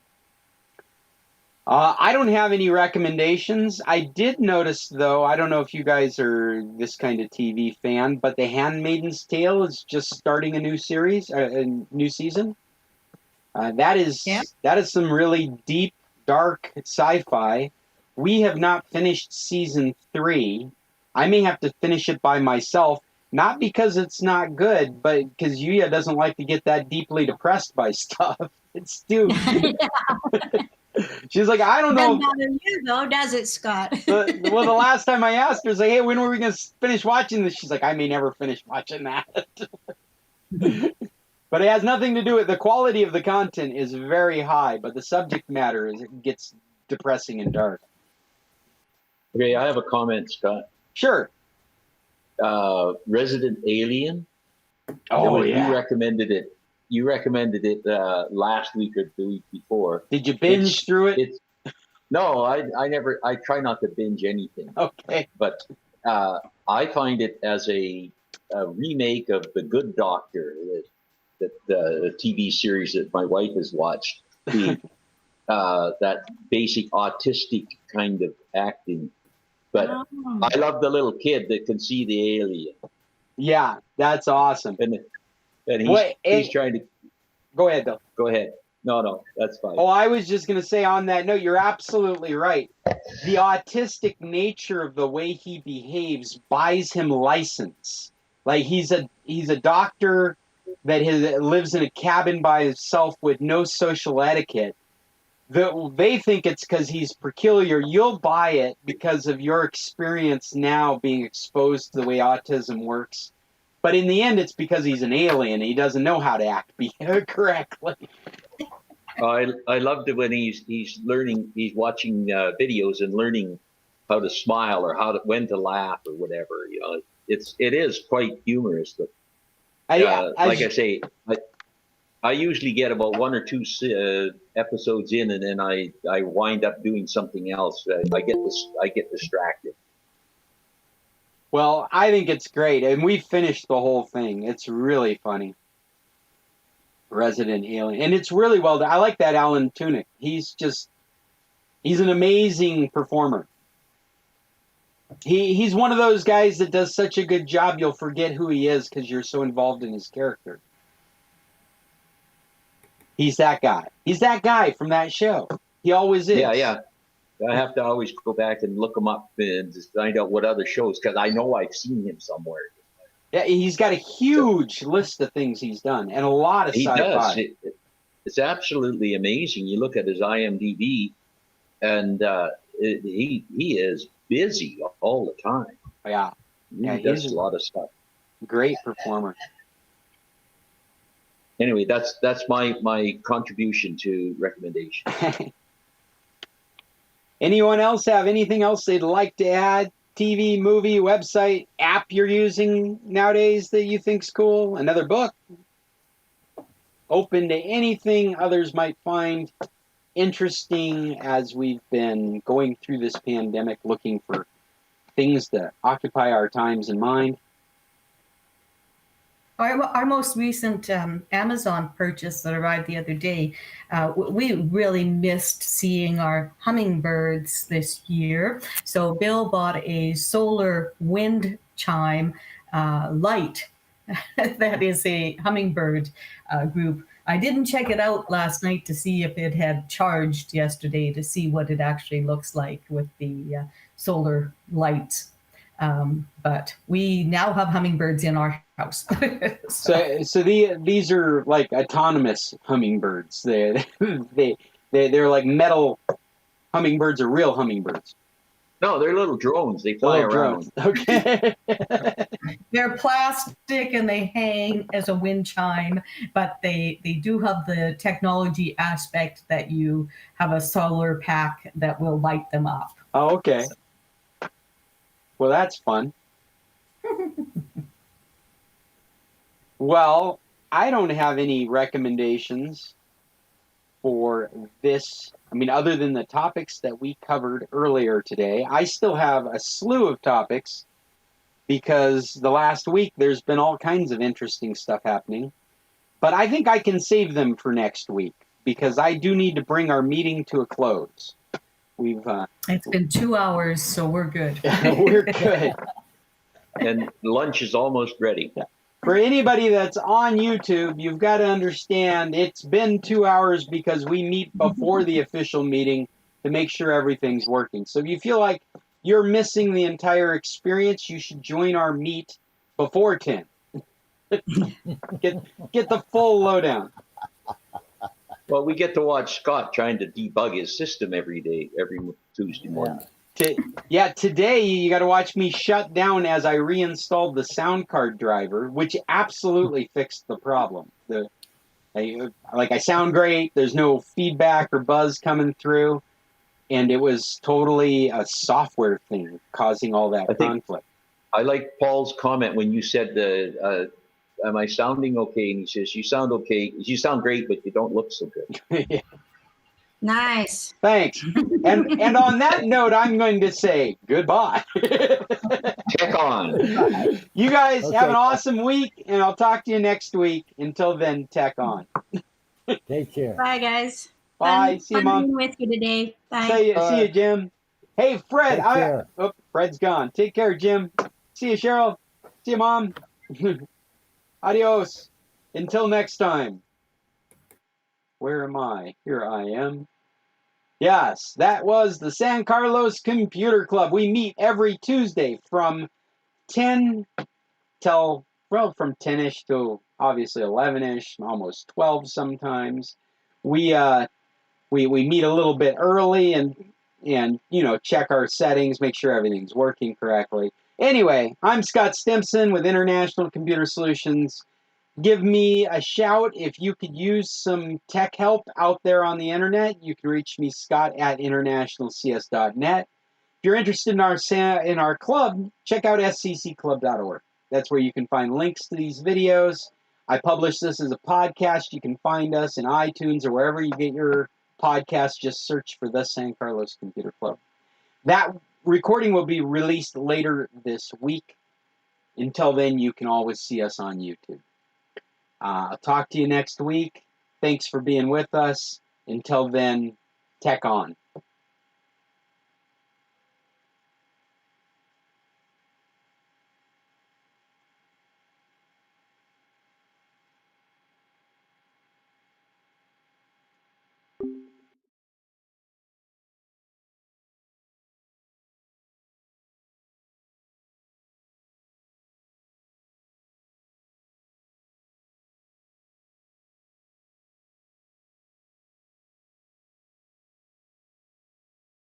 I don't have any recommendations. I did notice, though, I don't know if you guys are this kind of TV fan, but The Handmaid's Tale is just starting a new series, a new season. That is some really deep, dark sci-fi. We have not finished season 3. I may have to finish it by myself, not because it's not good, but because Yuya doesn't like to get that deeply depressed by stuff. It's too... She's like, I don't know. Doesn't bother you though, does it, Scott? Well, the last time I asked her, I was like, hey, when were we going to finish watching this? She's like, I may never finish watching that. But it has nothing to do with the quality of the content is very high, but the subject matter it gets depressing and dark. Okay, I have a comment, Scott. Sure. Resident Alien. Oh, You recommended it. You recommended it last week or the week before. Did you binge through it? No, I never. I try not to binge anything. Okay. But I find it as a remake of The Good Doctor, that the TV series that my wife has watched. That basic autistic kind of acting. But I love the little kid that can see the alien. Yeah, that's awesome. And he's trying to... Go ahead, though. Go ahead. No, that's fine. Oh, I was just going to say on that note, you're absolutely right. The autistic nature of the way he behaves buys him license. Like he's a doctor that lives in a cabin by himself with no social etiquette. They think it's because he's peculiar. You'll buy it because of your experience now being exposed to the way autism works. But in the end, it's because he's an alien and he doesn't know how to act correctly. I loved it when he's learning, he's watching videos and learning how to smile or when to laugh or whatever. You know, it is quite humorous. But like I say, I usually get about 1 or 2 episodes in, and then I wind up doing something else. I get distracted. Well, I think it's great, and we finished the whole thing. It's really funny. Resident Alien, and it's really well done. I like that Alan Tudyk. He's an amazing performer. He's one of those guys that does such a good job you'll forget who he is because you're so involved in his character. He's that guy. He's that guy from that show. He always is. Yeah. I have to always go back and look him up and just find out what other shows, because I know I've seen him somewhere. Yeah, he's got a huge list of things he's done and a lot of sci-fi. He does. It's absolutely amazing. You look at his IMDb, and he is busy all the time. Yeah. He does a lot of stuff. Great performer. Anyway, that's my contribution to recommendation. Anyone else have anything else they'd like to add? TV, movie, website, app you're using nowadays that you think's cool? Another book? Open to anything others might find interesting as we've been going through this pandemic, looking for things to occupy our times and mind. Our most recent Amazon purchase that arrived the other day, we really missed seeing our hummingbirds this year. So Bill bought a solar wind chime light that is a hummingbird group. I didn't check it out last night to see if it had charged yesterday to see what it actually looks like with the solar lights. But we now have hummingbirds in our house. so these are like autonomous hummingbirds. They're like metal hummingbirds or real hummingbirds. No, they're little drones. They fly around. Drones. Okay. They're plastic and they hang as a wind chime, but they do have the technology aspect that you have a solar pack that will light them up. Oh, okay. Well, that's fun. Well, I don't have any recommendations for this. I mean, other than the topics that we covered earlier today, I still have a slew of topics because the last week there's been all kinds of interesting stuff happening. but I think I can save them for next week because I do need to bring our meeting to a close. We've It's been 2 hours, so we're good. we're good. And lunch is almost ready. For anybody that's on YouTube, you've got to understand it's been 2 hours because we meet before the official meeting to make sure everything's working. So if you feel like you're missing the entire experience, you should join our meet before 10. Get the full lowdown. Well, we get to watch Scott trying to debug his system every day, every Tuesday morning. Today you got to watch me shut down as I reinstalled the sound card driver, which absolutely fixed the problem. I sound great. There's no feedback or buzz coming through, and it was totally a software thing causing all that conflict. I like Paul's comment when you said, am I sounding okay? And he says, you sound okay. You sound great, but you don't look so good. Yeah. Nice. Thanks. And on that note, I'm going to say goodbye. Check on. You guys Okay. have an awesome week, and I'll talk to you next week. Until then, tech on. Take care. Bye, guys. Bye. See you, Fun Mom. being with you today. Bye. See you, Jim. Hey, Fred. Take care. Fred's gone. Take care, Jim. See you, Cheryl. See you, Mom. Adios. Until next time. Where am I? Here I am. Yes, that was the San Carlos Computer Club. We meet every Tuesday from 10 till, from 10-ish to obviously 11-ish, almost 12 sometimes. We meet a little bit early and check our settings, make sure everything's working correctly. Anyway, I'm Scott Stimson with International Computer Solutions. Give me a shout if you could use some tech help out there on the internet. You can reach me, Scott, at internationalcs.net. If you're interested in our club, check out sccclub.org. That's where you can find links to these videos. I publish this as a podcast. You can find us in iTunes or wherever you get your podcasts. Just search for the San Carlos Computer Club. That recording will be released later this week. Until then, you can always see us on YouTube. I'll talk to you next week. Thanks for being with us. Until then, tech on.